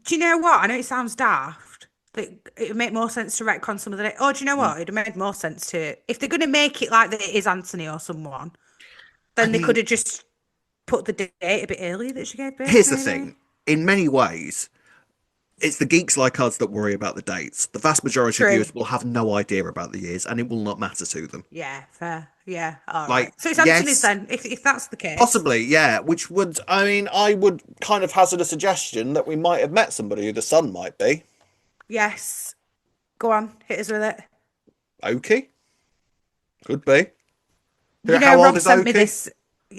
Do you know what? I know it sounds daft. That it would make more sense to retcon some of the. Oh, do you know Mm. what? It'd have made more sense to if they're going to make it like that it is Anthony or someone, I then they mean, could have just put the date a bit earlier that she gave birth. here's the Maybe. thing. In many ways, it's the geeks like us that worry about the dates. The vast majority of True. viewers will have no idea about the years, and it will not matter to them. Yeah. Fair. Yeah. All right. Like, So it's Anthony's yes, then. If that's the case. possibly, yeah. Which would, I mean, I would kind of hazard a suggestion that we might have met somebody who the son might be. Yes. Go on. Hit us with it. Oki, could be. You know, How old Rob is sent me Oki? this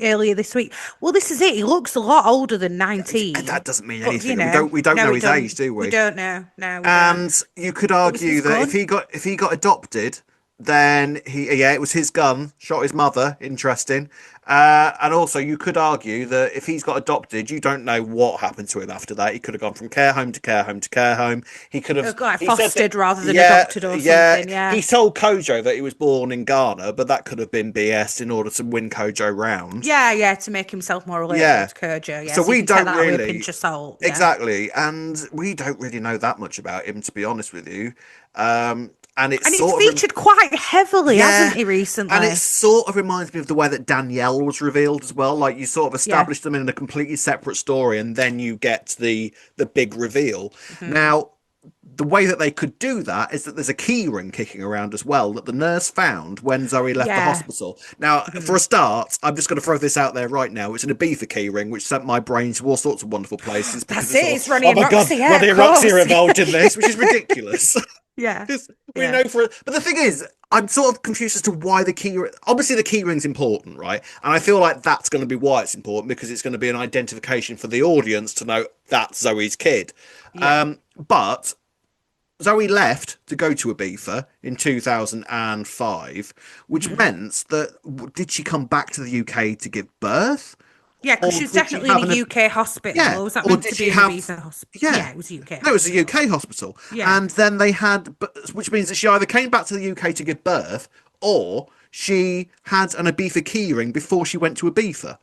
earlier this week. Well, this is it. He looks a lot older than 19. That doesn't mean But, you anything. know, We don't no, know it his doesn't. age, do We we? don't know. No, we don't. And you could It was his argue that gun. if he got adopted, Then it was his gun, shot his mother. Interesting. And also, you could argue that if he's got adopted, you don't know what happened to him after that. He could have gone from care home to care home to care home. He could have. Like He said that, fostered rather than yeah, adopted or yeah. something. Yeah. He told Kojo that he was born in Ghana, but that could have been BS in order to win Kojo round. Yeah, yeah, to make himself more relatable Yeah. to Kojo. Yeah, So so you we can take don't that with a really. pinch of salt. Yeah. Exactly, and we don't really know that much about him, to be honest with you. And it's And he's sort of featured quite heavily, yeah, hasn't he, and it recently? sort of reminds me of the way that Danielle was revealed as well. Like you sort of Yeah. establish them in a completely separate story, and then you get the big reveal. Hmm. Now, the way that they could do that is that there's a key ring kicking around as well that the nurse found when Zoe left the Yeah. hospital. Now, for Hmm. a start, I'm just going to throw this out there right now. It's an Ibiza key ring, which sent my brain to all sorts of wonderful places because That's it's it. all, It's Ronnie oh and my God, Roxy. Yeah, Roddy of and Roxy are course. involved in this, which is ridiculous. Yeah. We Yeah. know but the thing is, I'm sort of confused as to why obviously the key ring's important, right? And I feel like that's going to be why it's important because it's going to be an identification for the audience to know that's Zoe's kid. Yeah. But Zoe left to go to Ibiza in 2005, which Hmm. meant that did she come back to the UK to give birth? Yeah, because Or she was did she definitely in have a an UK hospital. yeah, Or was that or meant did to she be an have? Ibiza hospital? Yeah, Yeah, it was a UK no, it was a hospital. UK hospital, Yeah. and then they had, which means that she either came back to the UK to give birth, or she had an Ibiza keyring before she went to Ibiza.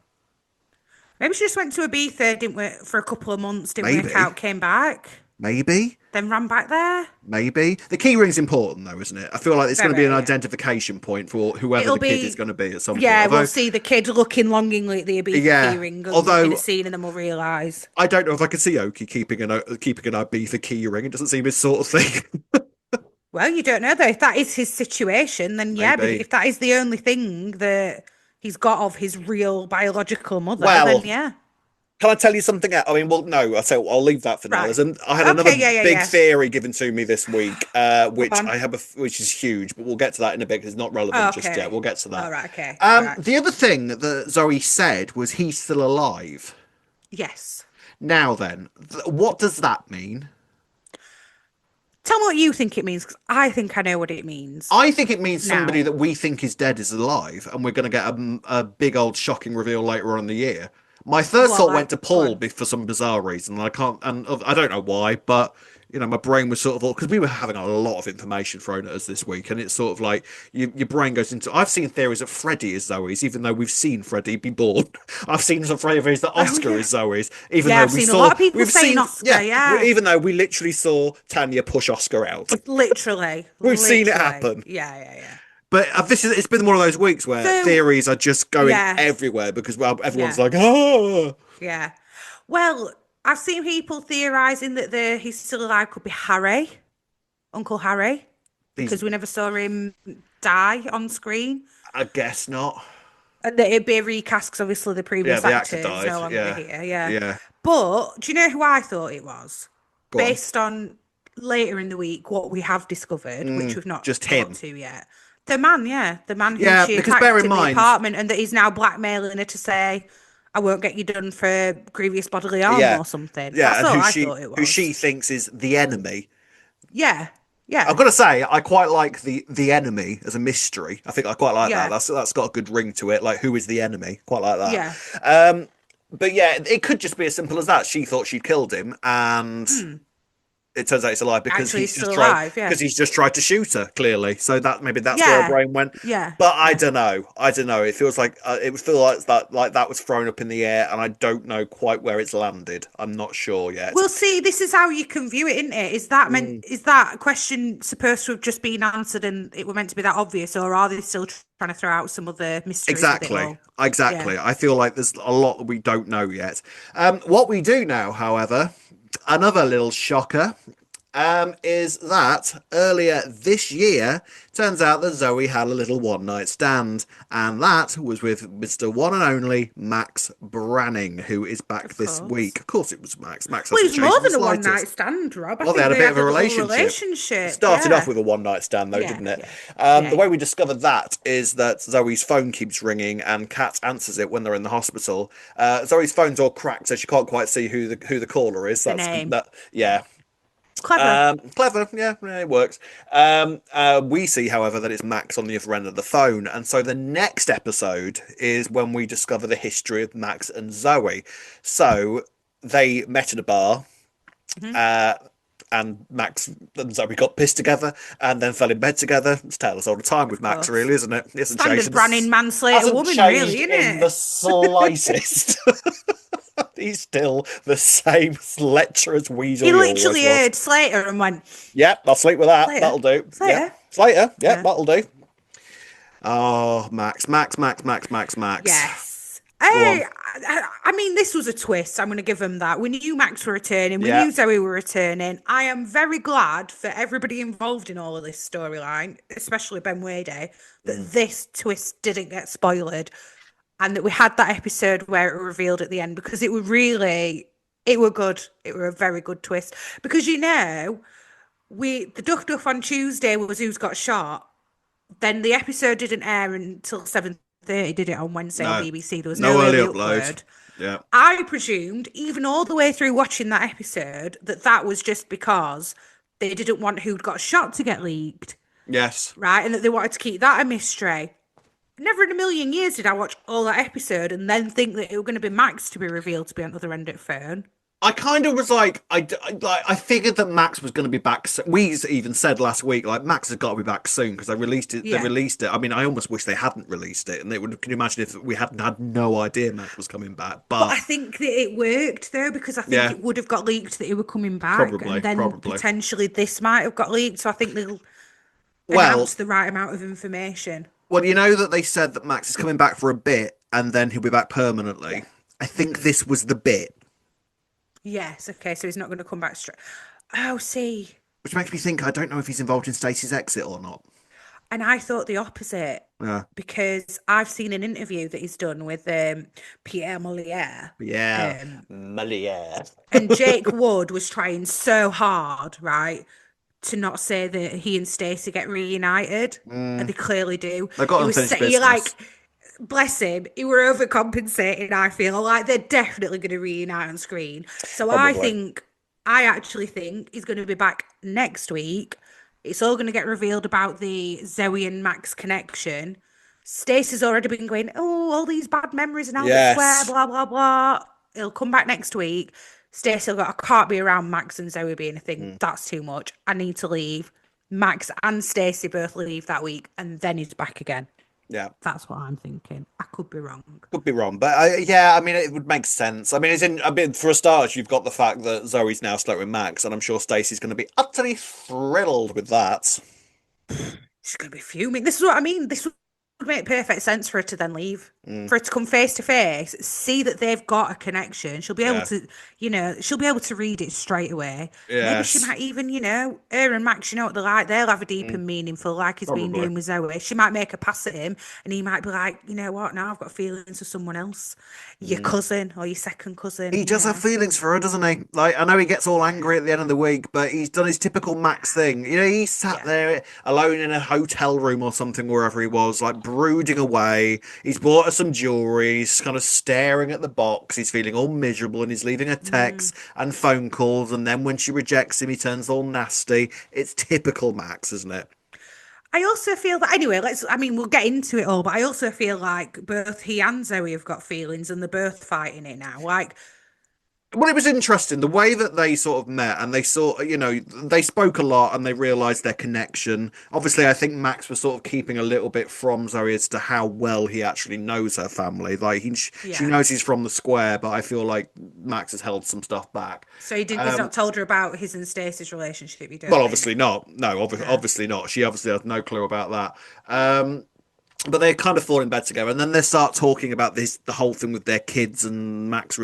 Maybe she just went to Ibiza, didn't work for a couple of months, didn't work Maybe, out, came back, maybe, then ran back there. maybe. The keyring's important, though, isn't it? I feel like it's going to be an Very, yeah. identification point for whoever It'll the kid is be, going to be at some point. yeah, we'll Although, see the kid looking longingly at the Ibiza yeah, keyring in a although scene and then we'll realise. I don't know if I could see Oki keeping an Ibiza keyring. It doesn't seem his sort of thing. Well, you don't know though. If that is his situation, then yeah, but Maybe. if that is the only thing that he's got of his real biological mother, then Well, yeah. can I tell you something else? I mean, well, no, I'll leave that for now. Right. I had another Okay, yeah, yeah, big yeah. theory given to me this week, Go which on. which is huge, but we'll get to that in a bit because it's not relevant just yet. Okay. We'll get to All that. right, okay. All right. The other thing that Zoe said was he's still alive. Yes. Now then, what does that mean? Tell me what you think it means, because I think I know what it means I think it means somebody now. that we think is dead is alive, and we're going to get a big old shocking reveal later on in the year. My first Well, thought went like, to go Paul on. for some bizarre reason. I can't, and I don't know why, but my brain was sort of all because we were having a lot of information thrown at us this week, and it's sort of like your brain goes into. I've seen theories that Freddy is Zoe's, even though we've seen Freddy be born. I've seen some theories that Oh Oscar yeah. is Zoe's, even Yeah, though I've seen a lot of people we've saying seen, Oscar. Yeah. even though we literally saw Tanya push Oscar out. Literally. We've seen it Literally. happen. Yeah, yeah, yeah. But it's been one of those weeks where So, theories are just going yeah, everywhere because well everyone's yeah, like oh yeah. Well, I've seen people theorising that he's still alive could be Harry, Uncle Harry, he's because we never saw him die on screen. I guess not. And that it'd be a recast because obviously the Yeah, previous the actor actor is died. no longer Yeah, here. Yeah. yeah. But do you know who I thought it was? Go on. Based on later in the week what we have discovered, which we've not Just got him. to yet. The man, yeah, the man who Yeah, she because bear attacked in in the mind, apartment, and that he's now blackmailing her to say, "I won't get you done for grievous bodily harm" yeah, or something. yeah, That's and all I thought it who was. she thinks is the enemy. Yeah, I've yeah, got to say, I quite like the enemy as a mystery. I think I quite like that. yeah, That's got a good ring to it. Like, who is the enemy? Quite like that. yeah. But yeah, it could just be as simple as that. She thought she'd killed him, and Hmm. it turns out it's a lie Actually, he's still alive. Yeah, because he's just tried to shoot her clearly. So that maybe that's where her yeah, brain went. yeah, But I yeah. don't know. I don't know. It feels like it would feel like that was thrown up in the air, and I don't know quite where it's landed. I'm not sure yet. Well, see, this is how you can view it, isn't it? Is that meant? Mm, Is that question supposed to have just been answered, and it were meant to be that obvious, or are they still trying to throw out some other mysteries with it exactly. all? Yeah. Exactly. I feel like there's a lot that we don't know yet. What we do know, however, another little shocker. Is that earlier this year, turns out that Zoe had a little one night stand, and that was with Mr. One and Only Max Branning, who is back Of this course. week. Of course, it was Max. Max Well, it hasn't was more changed in the than a one night slightest. stand, Rob. I Well, they think had a they bit had of a a little relationship. It relationship. started off Yeah. with a one night stand, though, Yeah. didn't it? Yeah. Yeah. The way Yeah. we discovered that is that Zoe's phone keeps ringing, and Kat answers it when they're in the hospital. Zoe's phone's all cracked, so she can't quite see who the caller is. The name. Yeah. Clever. Clever, yeah, it works. We see, however, that it's Max on the other end of the phone, and so the next episode is when we discover the history of Max and Zoe. So they met at a bar, Mhm. uh, and Max and Zoe got pissed together, and then fell in bed together. It's tale as old time with Of Max, course. really, isn't it? It hasn't changed. Standard Branning manslater Hasn't woman, really, changed isn't in the it? slightest. He's still the same lecherous weasel He he always literally was. heard Slater and went, Yep, I'll sleep with that. Slater? That'll do. Yep. Slater? Slater. Yep, Yeah. that'll do. Oh, Max, Max, Max, Max, Max, Max. Yes. Go on. I mean, this was a twist. I'm going to give him that. We knew Max were returning. We Yeah. knew Zoe were returning. I am very glad for everybody involved in all of this storyline, especially Ben Wade, that this twist didn't get spoiled and that we had that episode where it revealed at the end because it were really, it were good. It were a very good twist because, the Duff Duff on Tuesday was who's got shot. Then the episode didn't air until 7:30, did it, on Wednesday on No. BBC? There was No no early early upload. upload. Yeah. I presumed, even all the way through watching that episode, that that was just because they didn't want who'd got shot to get leaked, Yes. right? And that they wanted to keep that a mystery. Never in a million years did I watch all that episode and then think that it was going to be Max to be revealed to be on the other end of the phone. I kind of was like, I figured that Max was going to be back. We even said last week, like Max has got to be back soon because they released it. They Yeah. released it. I mean, I almost wish they hadn't released it, and they would. Can you imagine if we hadn't had no idea Max was coming back? But But I think that it worked though, because I think yeah, it would have got leaked that he were coming back, probably, and then probably. potentially this might have got leaked. So I think they'll Well, announce the right amount of information. well, you know that they said that Max is coming back for a bit, and then he'll be back permanently. I think this was the bit, Yes, okay, so he's not going to come back straight. Oh, see. which makes me think I don't know if he's involved in Stacey's exit or not. And I thought the opposite Yeah, because I've seen an interview that he's done with Pierre Molière. yeah, Um, Molière. and Jake Wood was trying so hard, right, to not say that he and Stacey get reunited. And they clearly do. They've got He was unfinished he like, business. bless him, he were overcompensating, I feel. Like they're definitely going to reunite on screen. So Probably. I actually think he's going to be back next week. It's all going to get revealed about the Zoe and Max connection. Stacey's already been going, oh, all these bad memories and Albert Square, Yes. blah, blah, blah. He'll come back next week. Stacey will go, I can't be around Max and Zoe being a thing. That's too much. I need to leave. Max and Stacey both leave that week, and then he's back again. Yeah. That's what I'm thinking. I could be wrong. Could be wrong, but yeah, I mean, it would make sense. I mean, it's in. I mean, for a start, you've got the fact that Zoe's now stuck with Max, and I'm sure Stacey's going to be utterly thrilled with that. She's going to be fuming. This is what I mean. This would make perfect sense for her to then leave. For her to come face to face, see that they've got a connection. She'll be able Yeah. to, she'll be able to read it straight away. Maybe she Yes. might even, her and Max, you know what they're like. They'll have a deep and meaningful, like he's been Probably. doing with Zoe. She might make a pass at him, and he might be like, you know what? Now I've got feelings for someone else, your cousin or your second cousin. He does have feelings for her, doesn't he? Like, I know he gets all angry at the end of the week, but he's done his typical Max thing. You know, he sat there alone in a hotel room or something, wherever he was, like brooding away. He's bought her some jewelry. He's kind of staring at the box. He's feeling all miserable, and he's leaving her texts and phone calls. And then when she rejects him, he turns all nasty. It's typical Max, isn't it? I also feel that anyway, we'll get into it all, but I also feel like both he and Zoe have got feelings and they're both fighting it now. Like, Well, it was interesting the way that they sort of met, and they they spoke a lot and they realized their connection. Obviously, I think Max was sort of keeping a little bit from Zoe as to how well he actually knows her family. Like she knows he's from the square, but I feel like Max has held some stuff back. so he's not told her about his and Stacey's relationship, you don't Well, think? obviously not. No, obviously not. She obviously has no clue about that. But they kind of fall in bed together, and then they start talking about the whole thing with their kids, and Max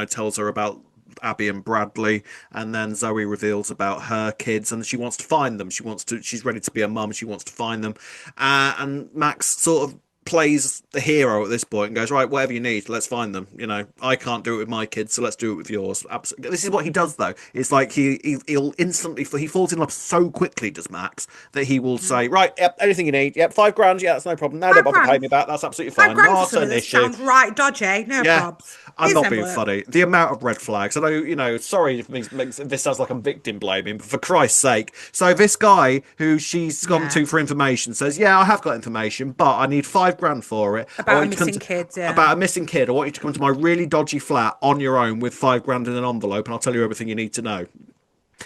tells her about Abby and Bradley, and then Zoe reveals about her kids, and she wants to find them. She's ready to be a mum. She wants to find them, and Max sort of plays the hero at this point and goes, right, whatever you need, let's find them. You know, I can't do it with my kids, so let's do it with yours. Absolutely. This is what he does, though. It's like he'll instantly, he falls in love so quickly, does Max, that he will say, right, yep, anything you need, yep, $5,000, yeah, that's no problem. No, don't bother paying me back. That's absolutely Five fine. grand for Not something an that issue. sounds right dodgy. No Yeah, probs. I'm Here's not an being envelope. funny. The amount of red flags. I know, sorry if this sounds like I'm victim blaming, but for Christ's sake. So this guy who she's gone to for information says, yeah, I have got information, but I need $5,000 for it. I About a want you to come missing kid, yeah. about a missing kid. I want you to come to my really dodgy flat on your own with $5,000 in an envelope, and I'll tell you everything you need to know.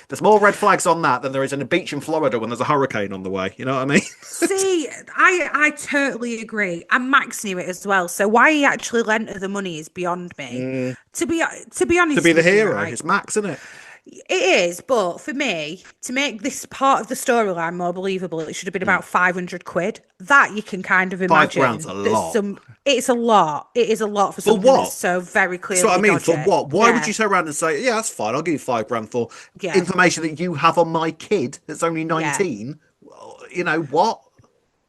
There's more red flags on that than there is in a beach in Florida when there's a hurricane on the way. You know what I mean? See, I totally agree. And Max knew it as well. So why he actually lent her the money is beyond me. To be honest, To be the with you, hero, right, it's Max, isn't it? it is. But for me, to make this part of the storyline more believable, it should have been about 500 quid. That you can kind of imagine. £5,000's a lot. It's a lot. It is a lot for For something what? that's so very So I clearly mean, for dodgy. what? Why would Yeah. you turn around and say, "Yeah, that's fine. I'll give you £5,000 for Yeah. information that you have on my kid that's only Yeah. 19"? Well, you know what?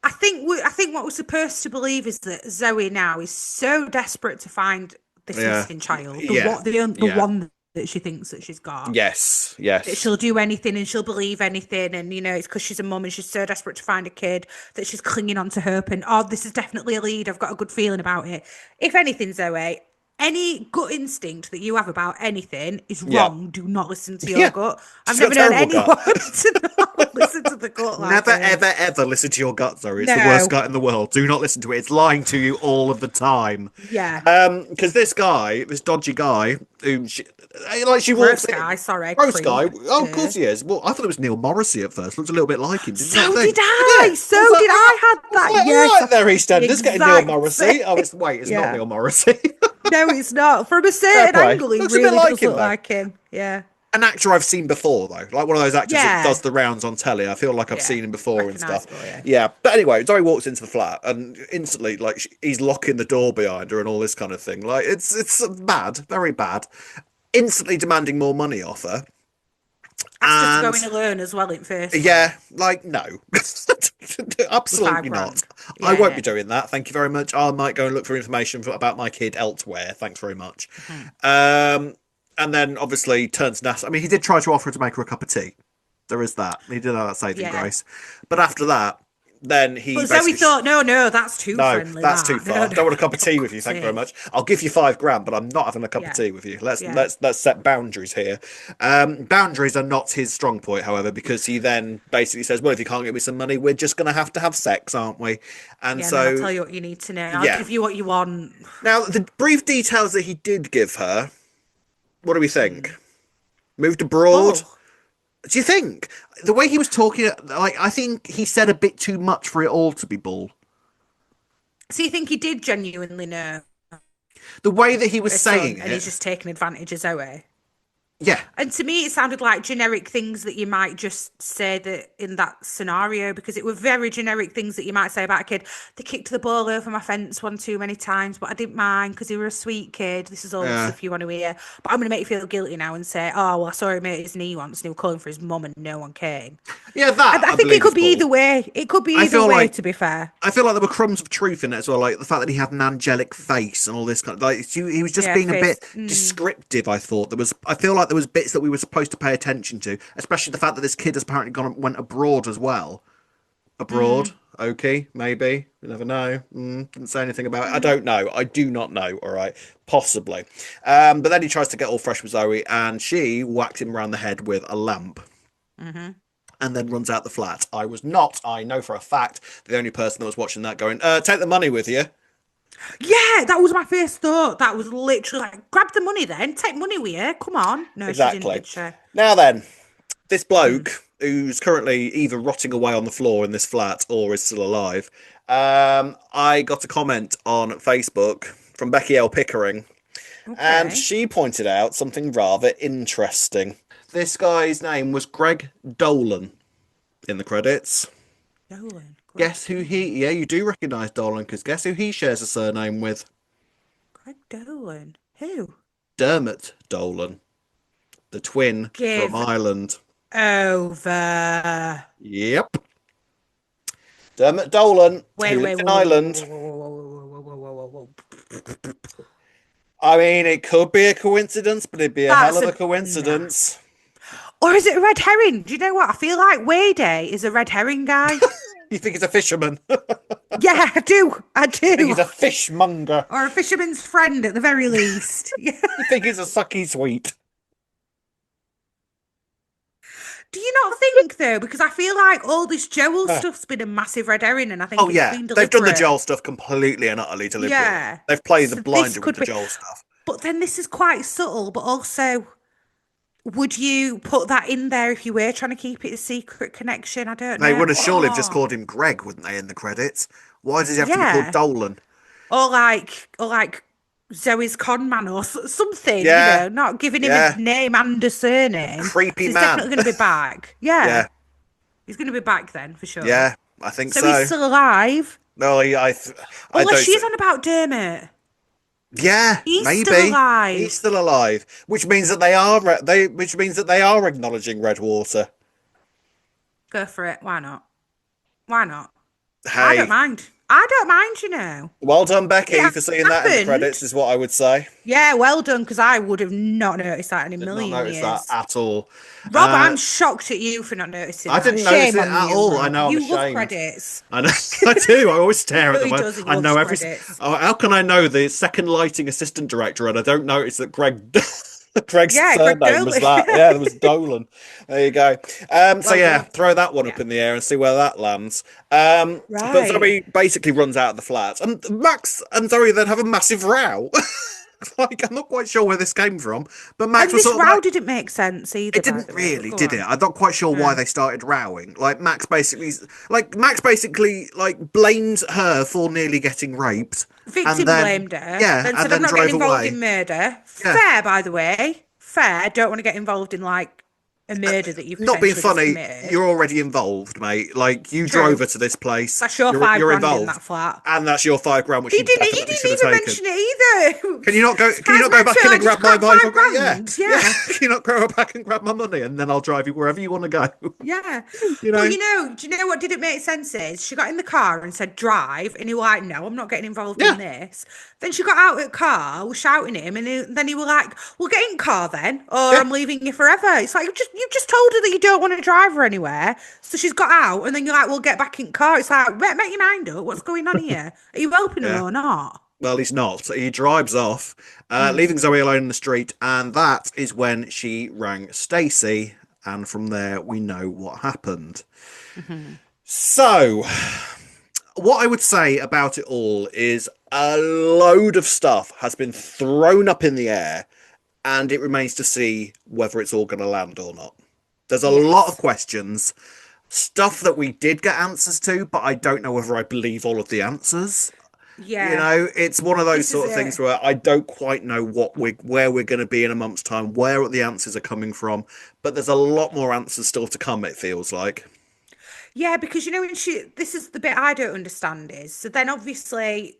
I think what we're supposed to believe is that Zoe now is so desperate to find this Yeah, missing child, yeah, the yeah. one that she thinks that she's got. Yes, That yes, she'll do anything and she'll believe anything, and it's because she's a mum and she's so desperate to find a kid that she's clinging on to hope. And this is definitely a lead. I've got a good feeling about it. If anything, Zoe, any gut instinct that you have about anything is yeah, wrong. Do not listen to your yeah. gut. I've She's got never a known terrible gut. anyone to not listen to the gut like Never, this. ever, ever listen to your gut, Zoe. It's the worst No. gut in the world. Do not listen to it. It's lying to you all of the time. Yeah. Because this guy, this dodgy guy, who she walks Gross in. guy, sorry, Gross guy. creep. Oh, of course he is. Well, I thought it was Neil Morrissey at first. Looked a little bit like him. Did you not So think? did I. Yeah. So I was like, did I. Had I was that. like, Yes. all right there, EastEnders, getting Neil Exact Morrissey. Oh, it's not Yeah. Neil Morrissey. No, it's not. From a Fair certain play. angle, he Looks a bit really like does him, look though. like him. Yeah. An actor I've seen before, though, like one of those actors that Yeah. does the rounds on telly. I feel like I've Yeah. seen him before and stuff. Recognisable, yeah. But anyway, Zoe walks into the flat and instantly, like, he's locking the door behind her and all this kind of thing. Like, it's bad, very bad. Instantly demanding more money off her. Asked her to go in alone as well at first. Yeah, like, no. Absolutely not. £5,000. I Yeah, won't yeah. be doing that. Thank you very much. I might go and look for information about my kid elsewhere. Thanks very much. And then obviously turns nasty. I mean, he did try to offer to make her a cup of tea. There is that. He did have that saving Yeah. grace. But after that, then he But Zoe thought, no, that's too no, friendly. that's that. too far. Don't want a cup of tea with you, thank you very much. I'll give you $5,000, but I'm not having a cup of tea with you. Let's set boundaries here. Boundaries are not his strong point, however, because he then basically says, "Well, if you can't get me some money, we're just going to have sex, aren't we?" And Yeah, so and I'll tell you what you need to know. I'll give you what you want. Now, the brief details that he did give her, what do we think? Moved abroad. Oh. Do you think the way he was talking, like, I think he said a bit too much for it all to be bull. So you think he did genuinely know? The way that he was his saying son, it, and he's just taking advantage of Zoe. yeah, And to me, it sounded like generic things that you might just say that in that scenario, because it were very generic things that you might say about a kid. They kicked the ball over my fence one too many times, but I didn't mind because he were a sweet kid. This is all the stuff you want to hear. But I'm going to make you feel guilty now and say, oh, well, I saw him at his knee once and he was calling for his mum and no one came. yeah. That I think it could be either way. It could be either way, to be fair. I feel like there were crumbs of truth in it as well, like the fact that he had an angelic face and all this kind of, like, he was just being a bit descriptive. I feel like there was bits that we were supposed to pay attention to, especially the fact that this kid has apparently went abroad as well. Okay, maybe, you never know. Didn't say anything about it. I don't know. I do not know. All right, possibly. But then he tries to get all fresh with Zoe, and she whacks him around the head with a lamp. And then runs out the flat. I know for a fact, the only person that was watching that going, take the money with you. Yeah, that was my first thought. That was literally like, grab the money then, take money with you. Come on. No, Exactly. she didn't, did she? Now then, this bloke who's currently either rotting away on the floor in this flat or is still alive, I got a comment on Facebook from Becky L. Pickering, and she pointed out something rather interesting. This guy's name was Greg Dolan in the credits. Dolan. Guess who yeah, you do recognise Dolan, because guess who he shares a surname with? Greg Dolan. Who? Dermot Dolan, the twin from Ireland. Over. Yep. Dermot Dolan, who lives in Ireland. I mean, it could be a coincidence, but it'd be a hell That's of a a nah. coincidence. Or is it a red herring? Do you know what? I feel like Wayday is a red herring guy. You think he's a fisherman? Yeah, I do. I You think do. he's a fishmonger? Or a fisherman's friend at the very least. Yeah. You think he's a sucky sweet? Do you not think though? Because I feel like all this Joel Uh, stuff's been a massive red herring, and I oh think it's yeah, been they've done the deliberate. Joel stuff completely and utterly deliberately. Yeah. They've played the So this blinder with could the be, Joel stuff. but then this is quite subtle. But also, would you put that in there if you were trying to keep it a secret connection? I don't They know. would have surely have just Oh, called him Greg, wouldn't they, in the credits? Why does he have to be called yeah. Dolan? Or like Zoe's con man or something. Yeah, Not giving him a yeah. name and a surname. Creepy So he's man. definitely going to be back. Yeah, Yeah, he's going to be back then for sure. yeah, I think So he's so. still alive. No, I Unless don't. she's on about Dermot. Yeah, He's still maybe he's alive. still alive, which means that which means that they are acknowledging Redwater. Go for it. Why not? Why not? I don't Hey, mind. I don't mind, you know. well done, Becky, It for seeing that in the happened. credits. Is what I would say. Yeah, well done, because I would have not noticed that in a Did not million notice that years. at all. Rob, Uh, I'm shocked at you for not noticing I that. didn't notice Shame it on at you, all. I Rob. know I'm You love ashamed. credits. I know I do. I always You stare at know them. he does. He I loves know credits. Oh, how can I know the second lighting assistant director and I don't notice that Greg Greg's Yeah, Greg surname was Dolan. that? Yeah, there was Dolan. There you go. So Well yeah, done. throw that one up Yeah. in the air and see where that lands. But Right. Zoe basically runs out of the flat, and Max and Zoe then have a massive row. Like I'm not quite sure where this came from, but Max And was this sort of row like, didn't make sense either, it by didn't the way, but really, go did it? on. I'm not quite sure why Yeah. they started rowing. Max basically like blamed her for nearly getting raped, and Victim then blamed her, yeah, then and said, I'm then not getting drove involved away. in murder. Yeah, Fair, by the way. Fair. Don't want to get involved in like a murder that you've not being potentially just funny. committed. You're already involved, mate. Like you drove True. her to this place. That's your You're 5 grand in involved, that flat. and that's your 5 grand, which He you didn't. He definitely didn't should have even taken. mention it either. Can you not go? Can you Surprise not go back Maxwell, in I and just grab my got five 5 grand? Yeah, grand. yeah. Yeah, Can you not go back and grab my money, and then I'll drive you wherever you want to go? yeah. You But know? do you know what didn't make sense is she got in the car and said drive, and he was like, no, I'm not getting involved Yeah, in this. Then she got out of the car, was shouting at him, and then he was like, well, get in car then, or yeah, I'm leaving you forever. It's like you just told her that you don't want to drive her anywhere, so she's got out, and then you're like, well, get back in car. It's like, make your mind up. What's going on here? Are you helping her yeah. or not? Well, he's not. He drives off, Mm. leaving Zoe alone in the street, and that is when she rang Stacy, and from there we know what happened. Hmm. So, what I would say about it all is a load of stuff has been thrown up in the air, and it remains to see whether it's all going to land or not. There's a lot of Yes. questions, stuff that we did get answers to, but I don't know whether I believe all of the answers. You Yeah. know, it's one of those This is sort of things it. where I don't quite know where we're going to be in a month's time, where the answers are coming from, but there's a lot more answers still to come, it feels like. Yeah, because when this is the bit I don't understand is so then obviously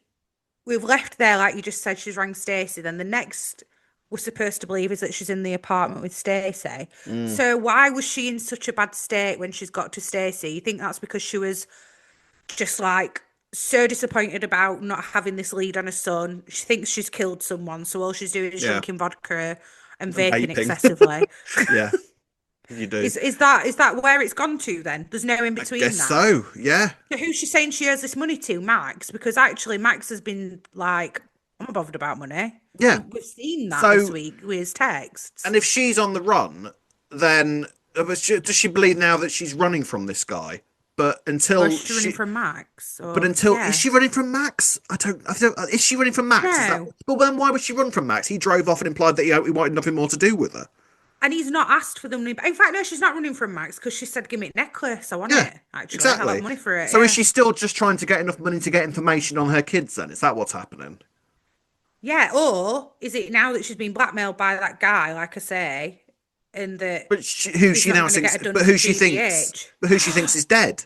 we've left there like you just said she's rang Stacey. Then the next we're supposed to believe is that she's in the apartment with Stacey. Mm, So why was she in such a bad state when she's got to Stacey? You think that's because she was just like so disappointed about not having this lead on her son. She thinks she's killed someone, so all she's doing is yeah, drinking vodka and and vaping vaping. excessively. Yeah, you do. Is that where it's gone to then? There's no in I between guess that. so. Yeah, So who's she saying she owes this money to? Max? Because actually Max has been like, I'm not bothered about money. yeah. We've seen that this So, week with his texts. and if she's on the run, then does she believe now that she's running from this guy? But Or until is she running from Max? but Or until is yeah. she running from Max? I don't. Is she running from Max? Is that? No. But then why would she run from Max? He drove off and implied that he wanted nothing more to do with her. And he's not asked for them. In fact, no, she's not running from Max because she said, give me a necklace. I want Yeah, it, actually. I'll have exactly. money for it. So is Yeah. she still just trying to get enough money to get information on her kids? Then is that what's happening? Yeah. Or is it now that she's been blackmailed by that guy, like I say, and that But who he's she not now going to get thinks, her done but for who she thinks, GBH? but who she thinks is dead.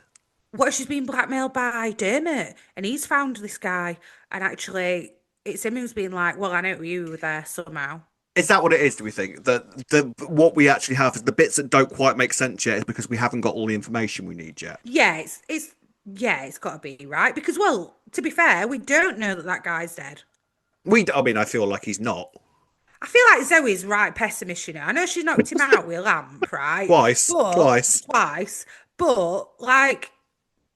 What if she's been blackmailed by Dermot and he's found this guy and actually it's him who's been like, well, I know you were there somehow. Is that what it is? Do we think that the what we actually have is the bits that don't quite make sense yet is because we haven't got all the information we need yet? Yeah, it's got to be right because, well, to be fair, we don't know that that guy's dead. I mean, I feel like he's not. I feel like Zoe's right pessimist, you know. I know she's knocked him out with a lamp, right? Twice. But Twice. twice. But like,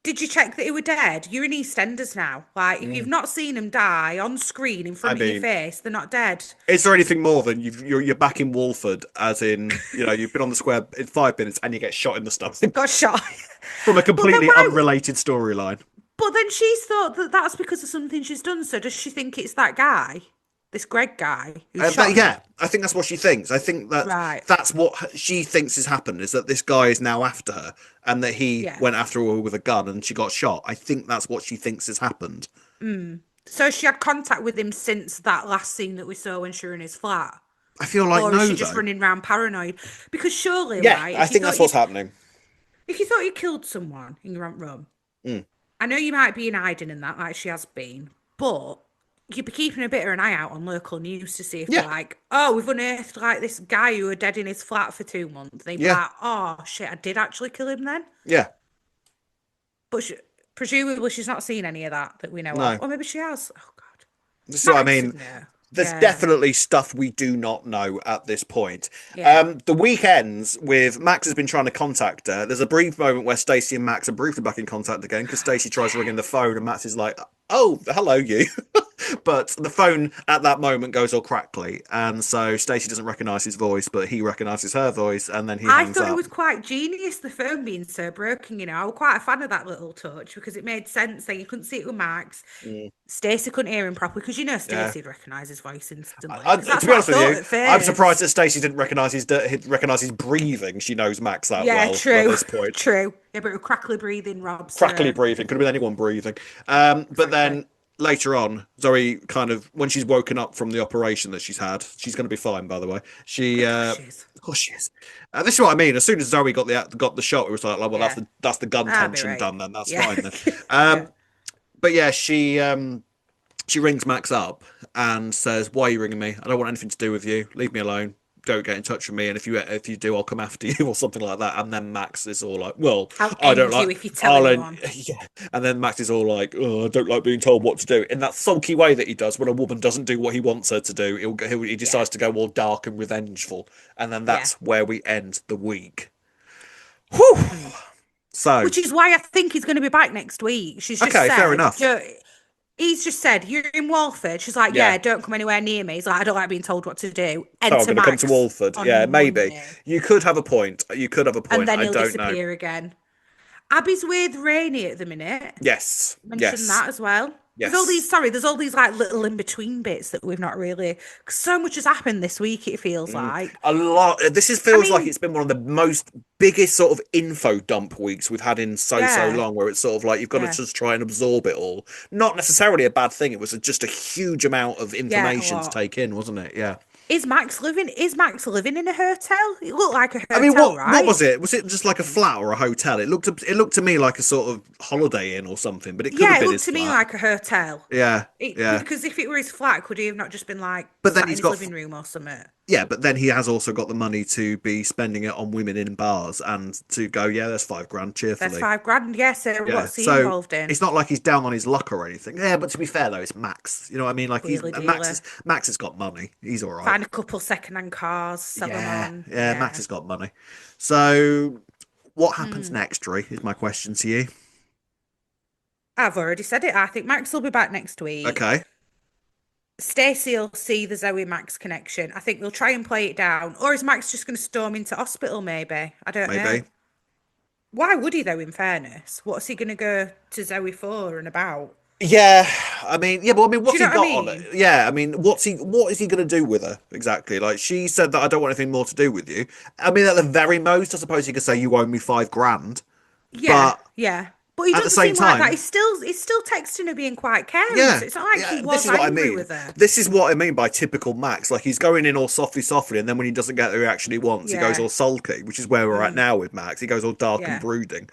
did you check that he were dead? You're in EastEnders now. Like, if you've not seen them die on screen in I front of your mean, face, they're not dead. is there anything more than you're back in Walford, as in, you've been on the square in 5 minutes and you get shot in the stomach Got shot. from a But then completely why? unrelated storyline? But then she's thought that that's because of something she's done. So does she think it's that guy, this Greg guy, who shot her? Yeah, I think that's what she thinks. I think that Right. that's what she thinks has happened, is that this guy is now after her and that he Yeah. went after her with a gun and she got shot. I think that's what she thinks has happened. So she had contact with him since that last scene that we saw when she were in his flat. I feel like Or is no, she just though. running around paranoid? Because surely, Yeah, right, I think that's what's happening. if you thought you killed someone in your own room, Mm. I know you might be in hiding and that, like she has been, but you'd be keeping a bit of an eye out on local news to see if they're Yeah, like, oh, we've unearthed like this guy who was dead in his flat for 2 months. They'd be yeah, like, oh shit, I did actually kill him then. yeah. But presumably she's not seen any of that we know of. No, Or maybe she has. Oh god. this is what I Max would mean. know. There's Yeah. definitely stuff we do not know at this point. Yeah. The week ends with Max has been trying to contact her. There's a brief moment where Stacey and Max are briefly back in contact again because Stacey tries ringing the phone and Max is like, "Oh, hello, you." But the phone at that moment goes all crackly, and so Stacey doesn't recognise his voice, but he recognises her voice, and then he I hangs thought it up. was quite genius, the phone being so broken, you know. I was quite a fan of that little touch because it made sense that you couldn't see it with Max. Mm, Stacey couldn't hear him properly because you know yeah. Stacey'd recognise his voice instantly. Because To that's be what I honest with thought you, at I'm surprised first. that Stacey didn't recognise his breathing. She knows Max that Yeah, well at true. this point. True. Yeah, but crackly breathing robs Crackly her. breathing. Could have been anyone breathing. But Exactly. then later on, Zoe kind of, when she's woken up from the operation that she's had, she's going to be fine, by the way. She, Of course she is. of course she is. This is what I mean. As soon as Zoe got the shot, it was like, well, Yeah. that's the gun I'll be tension right. done. Then that's Yeah. fine. Then, Yeah. but yeah, she rings Max up and says, "Why are you ringing me? I don't want anything to do with you. Leave me alone. Don't get in touch with me. And if you do, I'll come after you," or something like that. And then Max is all like, "Well, I'll I don't end like. you if you tell anyone. Yeah." And then Max is all like, "Oh, I don't like being told what to do." In that sulky way that he does when a woman doesn't do what he wants her to do, he Yeah. decides to go all dark and revengeful. And then Yeah. that's where we end the week. Whew. Mm. So Which is why I think he's going to be back next week. She's just okay, fair said, enough. he's just said, you're in Walford. She's like, Yeah. yeah, don't come anywhere near me. He's like, I don't like being told what to do. So I'm Enter going to come to Max Walford. Yeah, on maybe. Monday. You could have a point. You could have a And point. then I he'll don't know. disappear again. Abby's with Rainy at the minute. Yes. Mention Yes. that as well. Yes. There's all these like little in between bits that we've not really. 'Cause so much has happened this week. It feels like. A lot. I Feels like mean, it's been one of the most biggest sort of info dump weeks we've had in so yeah, long, where it's sort of like you've got to yeah, just try and absorb it all. Not necessarily a bad thing. It was just a huge amount of yeah, a information to lot. take in, wasn't it? Yeah. Is Max living in a hotel? It looked like a I mean, hotel, what right? was it? Was it just like a flat or a hotel? It looked to me like a sort of Holiday Inn or something, but it could Yeah, have it been looked his to me flat. like a hotel. Yeah. Yeah. Because if it were his flat, could he have not just been like But then sat in he's his got living room or something? Yeah, but then he has also got the money to be spending it on women in bars and to go, yeah, there's 5 grand That's cheerfully. 5 grand. Yeah, so Yeah, what's he so involved in? it's not like he's down on his luck or anything. Yeah, but to be fair though, it's Max. You know what I mean? Like Wheelie dealer. Max has got money. He's all right. Find a couple second-hand cars, sell them Yeah, on. yeah, Max Yeah. has got money. So what happens Hmm. next, Ree, is my question to you. I've already said it. I think Max will be back next week. Okay, Stacey will see the Zoe Max connection. I think they'll try and play it down. Or is Max just going to storm into hospital, maybe? I don't know. maybe. Why would he, though, in fairness? What's he going to go to Zoe for and about? Yeah, I mean, yeah, but I mean, Do what's you he know what I got on it? mean? Yeah, I mean, what is he going to do with her exactly? Like, she said that I don't want anything more to do with you. I mean, at the very most, I suppose he could say you owe me 5 grand, Yeah, but yeah. But he at the doesn't same seem like that. time, He's still texting her being quite caring. yeah, So it's not like he yeah, this was is what I angry mean. with her. This is what I mean by typical Max. Like, he's going in all softly, and then when he doesn't get the reaction he wants, he goes Yeah. all sulky, which is where we're at now with Max. He goes all dark and Yeah. brooding.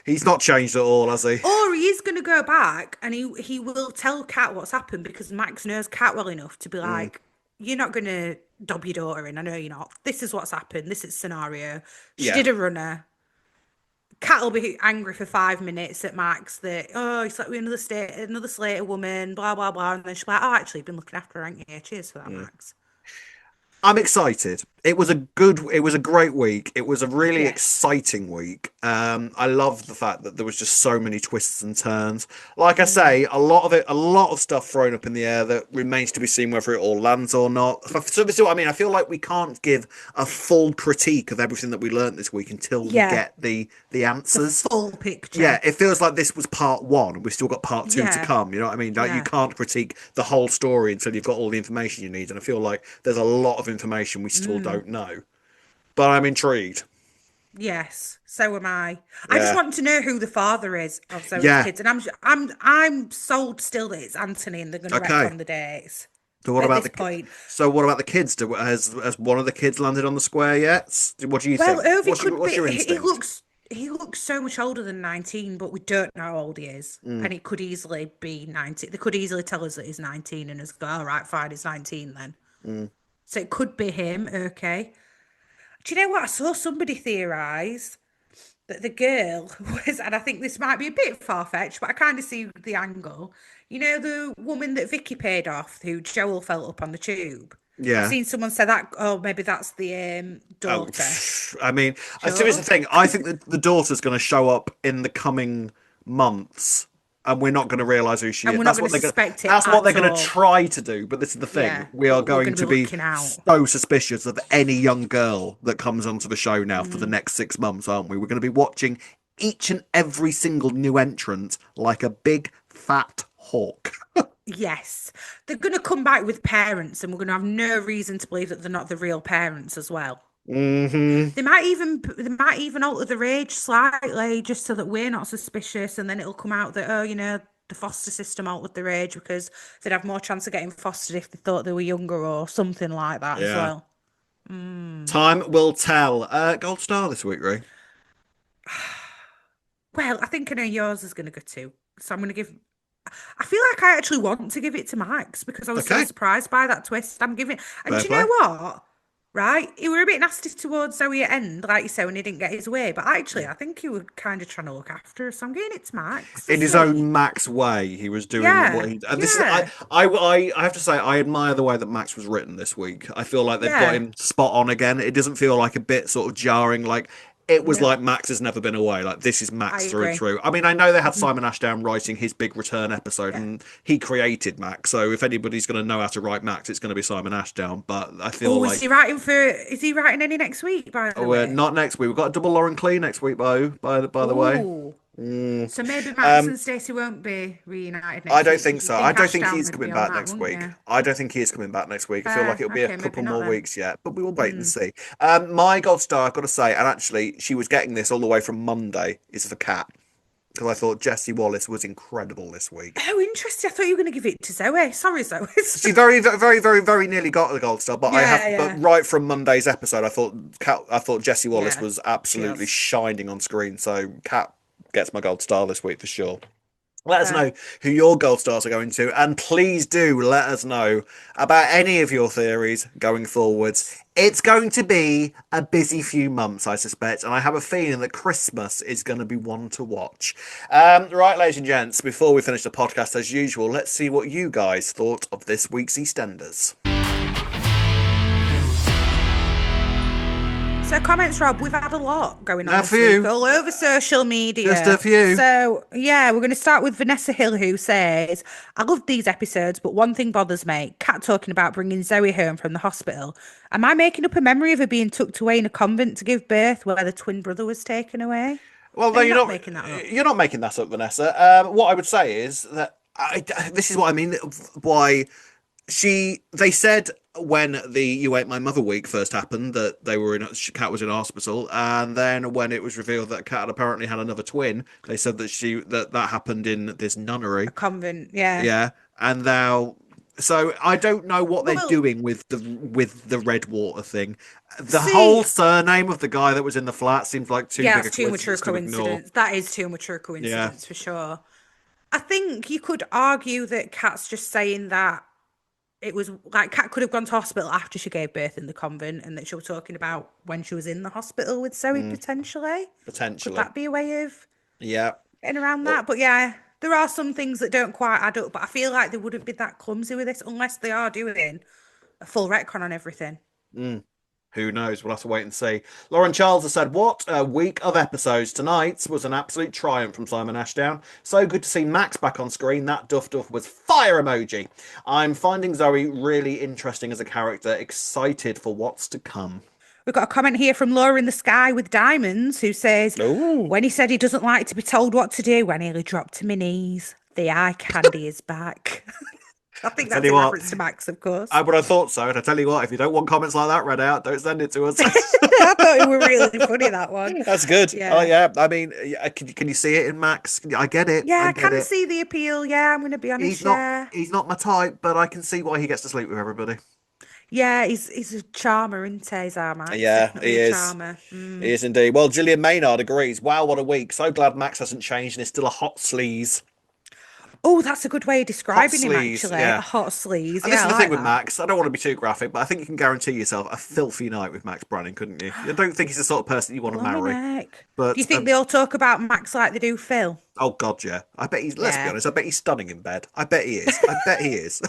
He's not changed at all, has he? Or he is going to go back and he will tell Kat what's happened because Max knows Kat well enough to be Mm, like, you're not going to dob your daughter in. I know you're not. This is what's happened. This is scenario. She yeah. did a runner. Cat will be angry for 5 minutes at Max that, oh, he's like with another Slater woman, blah, blah, blah. And then she'll be like, oh, actually, you've been looking after her, ain't you? Cheers for that, Mm. Max. I'm excited. It was a great week. It was a really Yes. exciting week. I love the fact that there was just so many twists and turns. Like I Mm. say, a lot of stuff thrown up in the air that remains to be seen whether it all lands or not. So I mean, I feel like we can't give a full critique of everything that we learned this week until we Yeah, get the the answers. full Yeah, picture. it feels like this was part one. We've still got part two to Yeah, come. You know what I mean? Like you yeah. can't critique the whole story until you've got all the information you need. And I feel like there's a lot of information we still Mm. don't know. But I'm intrigued. Yes, so am I. I just Yeah, want to know who the father is of Zoe's yeah. kids, and I'm sold still that it's Anthony, and they're going to Okay. retcon the dates So what at about this the point. so what about the kids? Has one of the kids landed on the square yet? What do you Well, think? Ovi could What's be. your He instinct? looks so much older than 19, but we don't know how old he is, Mm, and it could easily be 19. They could easily tell us that he's 19, and us go, all right, fine, he's 19 then. mm. So it could be him. Okay. Do you know what? I saw somebody theorise that the girl was, and I think this might be a bit far fetched, but I kind of see the angle. You know, the woman that Vicky paid off, who Joel felt up on the tube. I've Yeah. seen someone say that. Oh, maybe that's the Oh, daughter. I mean, so here's the Sure. thing. I think that the daughter's going to show up in the coming months, and we're not going to realize who she And is. we're not going to suspect it That's what they're at going to all. try to do. But this is the thing: Yeah, we are but we're going going to to be be looking out. so suspicious of any young girl that comes onto the show now for the Mm, next 6 months, aren't we? We're going to be watching each and every single new entrant like a big fat hawk. yes, they're going to come back with parents, and we're going to have no reason to believe that they're not the real parents as well. Hmm. They might even alter their age slightly just so that we're not suspicious, and then it'll come out that, oh, the foster system altered their age because they'd have more chance of getting fostered if they thought they were younger or something like that as Yeah. well. Mm. Time will tell. Gold star this week, Ray. Well, I think I know yours is going to go too. So I'm going to give. I feel like I actually want to give it to Max because I was so Okay. surprised by that twist. I'm giving. And Fair do you know play. what? Right? He were a bit nasty towards Zoe at end, like you say, when he didn't get his way. But actually, I think he was kind of trying to look after her. So I'm giving it to Max. In Just his sweet. own Max way, he was doing what Yeah. he. And this is, Yeah. I have to say, I admire the way that Max was written this week. I feel like they've got Yeah. him spot on again. It doesn't feel like a bit sort of jarring. Like it was No, like Max has never been away. Like this is I Max through and agree. through. I mean, I know they had Mhm. Simon Ashdown writing his big return episode, Yeah. and he created Max. So if anybody's going to know how to write Max, it's going to be Simon Ashdown. But I feel Oh, like is he writing any next week, by the we're way? not next week. We've got a double Lauren Clee next week, by the way. Oh. Mm. So maybe Max Um, and Stacey won't be reunited I next don't week think because you so. I think don't think Ashdown he's would coming be on back that, next wouldn't week. you? I don't think he is coming back next week. I feel like it'll be a Okay, maybe couple not more then. weeks yet, but we will wait and Mm. see. My gold star, I've got to say, and actually, she was getting this all the way from Monday, is for Cat because I thought Jessie Wallace was incredible this week. Oh, interesting. I thought you were going to give it to Zoe. Sorry, Zoe. She very nearly got the gold star, Yeah, but yeah. right from Monday's episode, I thought Jessie Wallace Yeah, was she absolutely has. shining on screen. So Cat gets my gold star this week for sure. Let us Fair. know who your gold stars are going to, and please do let us know about any of your theories going forwards. It's going to be a busy few months, I suspect, and I have a feeling that Christmas is going to be one to watch. Right, ladies and gents, before we finish the podcast, as usual, let's see what you guys thought of this week's EastEnders. So comments, Rob, we've had a lot going on A this week few, all over social just a media. few. So yeah, we're going to start with Vanessa Hill, who says, I love these episodes, but one thing bothers me. Kat talking about bringing Zoe home from the hospital. Am I making up a memory of her being tucked away in a convent to give birth where the twin brother was taken away? Well, Are no, you not making that up? you're not making that up, Vanessa. What I would say is that this is what I mean. Why they said when the "You Ate My Mother" week first happened that Kat was in hospital, and then when it was revealed that Kat had apparently had another twin, they said that happened in this nunnery. A convent, yeah. Yeah, and now. So I don't know what they're Well, doing with the Redwater thing. The whole see, surname of the guy that was in the flat seems like too yeah, big a it's too much of a coincidence to ignore. coincidence. That is too much of a Yeah. coincidence for sure. I think you could argue that Kat's just saying that it was like Kat could have gone to hospital after she gave birth in the convent, and that she was talking about when she was in the hospital with Zoe potentially. Could Potentially. that be a way of Yeah. getting around Well, that? But yeah, there are some things that don't quite add up. But I feel like they wouldn't be that clumsy with this unless they are doing a full retcon on everything. who knows? We'll have to wait and see. Lauren Charles has said, "What a week of episodes! Tonight was an absolute triumph from Simon Ashdown. So good to see Max back on screen. That duff duff was fire emoji. I'm finding Zoe really interesting as a character. Excited for what's to come." We've got a comment here from Laura in the Sky with Diamonds who says, Oh, when he said he doesn't like to be told what to do, I nearly dropped to my knees. The eye candy is back. I I think tell that's you in what. reference to Max, of course. I would have thought so. And I tell you what, if you don't want comments like that read out, don't send it to us. I thought it were really funny, that one. That's good. Oh Yeah. yeah. I mean, can you see it in Max? I get it. Yeah, I I get can it. see the appeal. Yeah, I'm going to be honest. He's not. Yeah. He's not my type, but I can see why he gets to sleep with everybody. Yeah, he's a charmer, isn't he? He's our Max. Yeah, he Definitely a is. charmer. He is indeed. Well, Gillian Maynard agrees. Wow, what a week. So glad Max hasn't changed and is still a hot sleaze. Oh, that's a good way of Hot describing him, sleaze, actually. A yeah. hot sleaze. And this Yeah, is I the thing like with that. Max. I don't want to be too graphic, but I think you can guarantee yourself a filthy night with Max Branning, couldn't you? I don't think he's the sort of person you want to Blimey, marry. Nick. Do But you think they all talk about Max like they do Phil? oh god, yeah. I bet he's. Let's be Yeah. honest. I bet he's stunning in bed. I bet he is. I bet he is.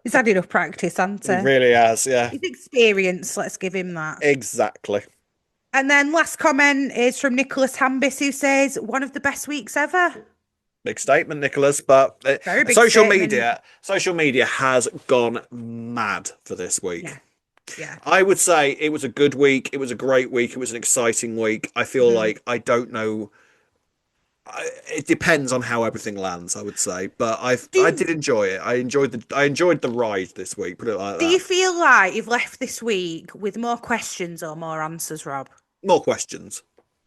He's had enough practice, hasn't He he? really has. Yeah. He's experienced, let's give him that. Exactly. And then last comment is from Nicholas Hambis, who says, one of the best weeks ever. Big statement, Nicholas. But Very big social statement. media has gone mad for this week. Yeah. Yeah. I would say it was a good week. It was a great week. It was an exciting week. I feel like I don't know. It depends on how everything lands. I would say, but I did enjoy it. I enjoyed the ride this week. Put it like Do you that. feel like you've left this week with more questions or more answers, Rob? More questions.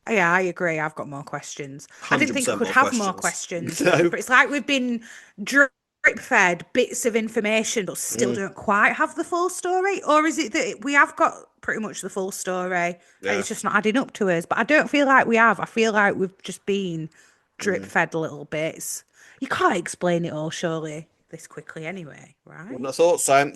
Yeah, I agree. I've got more questions. I didn't think I 100% could more have more questions. questions, No. but it's like we've been drip fed bits of information, but still don't quite have the full story. Or is it that we have got pretty much the full story and Yeah. it's just not adding up to us? But I don't feel like we have. I feel like we've just been drip fed little bits. You can't explain it all, surely, this quickly anyway, right? Wouldn't have thought so.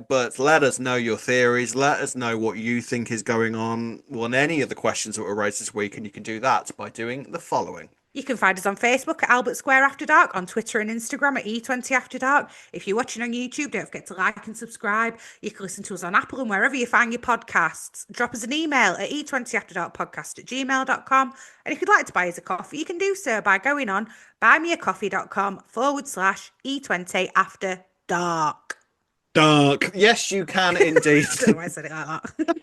But let us know your theories. Let us know what you think is going on any of the questions that were raised this week, and you can do that by doing the following. You can find us on Facebook at Albert Square After Dark, on Twitter and Instagram at E20 After Dark. If you're watching on YouTube, don't forget to like and subscribe. You can listen to us on Apple and wherever you find your podcasts. Drop us an email at e20afterdarkpodcast@gmail.com. And if you'd like to buy us a coffee, you can do so by going on buymeacoffee.com/E20 After Dark. Dark. Yes, you can indeed. I don't know why I said it like that.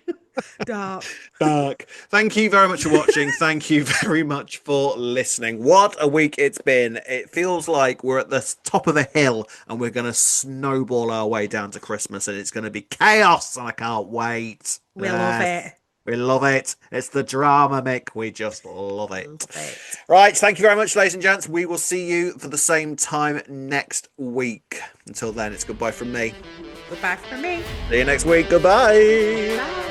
Dark. Dark. Thank you very much for watching. Thank you very much for listening. What a week it's been. It feels like we're at the top of a hill and we're going to snowball our way down to Christmas and it's going to be chaos and I can't wait. We love it. We love it. It's the drama, Mick. We just love it. Love it. Right. Thank you very much, ladies and gents. We will see you for the same time next week. Until then, it's goodbye from me. Goodbye from me. See you next week. Goodbye. Bye.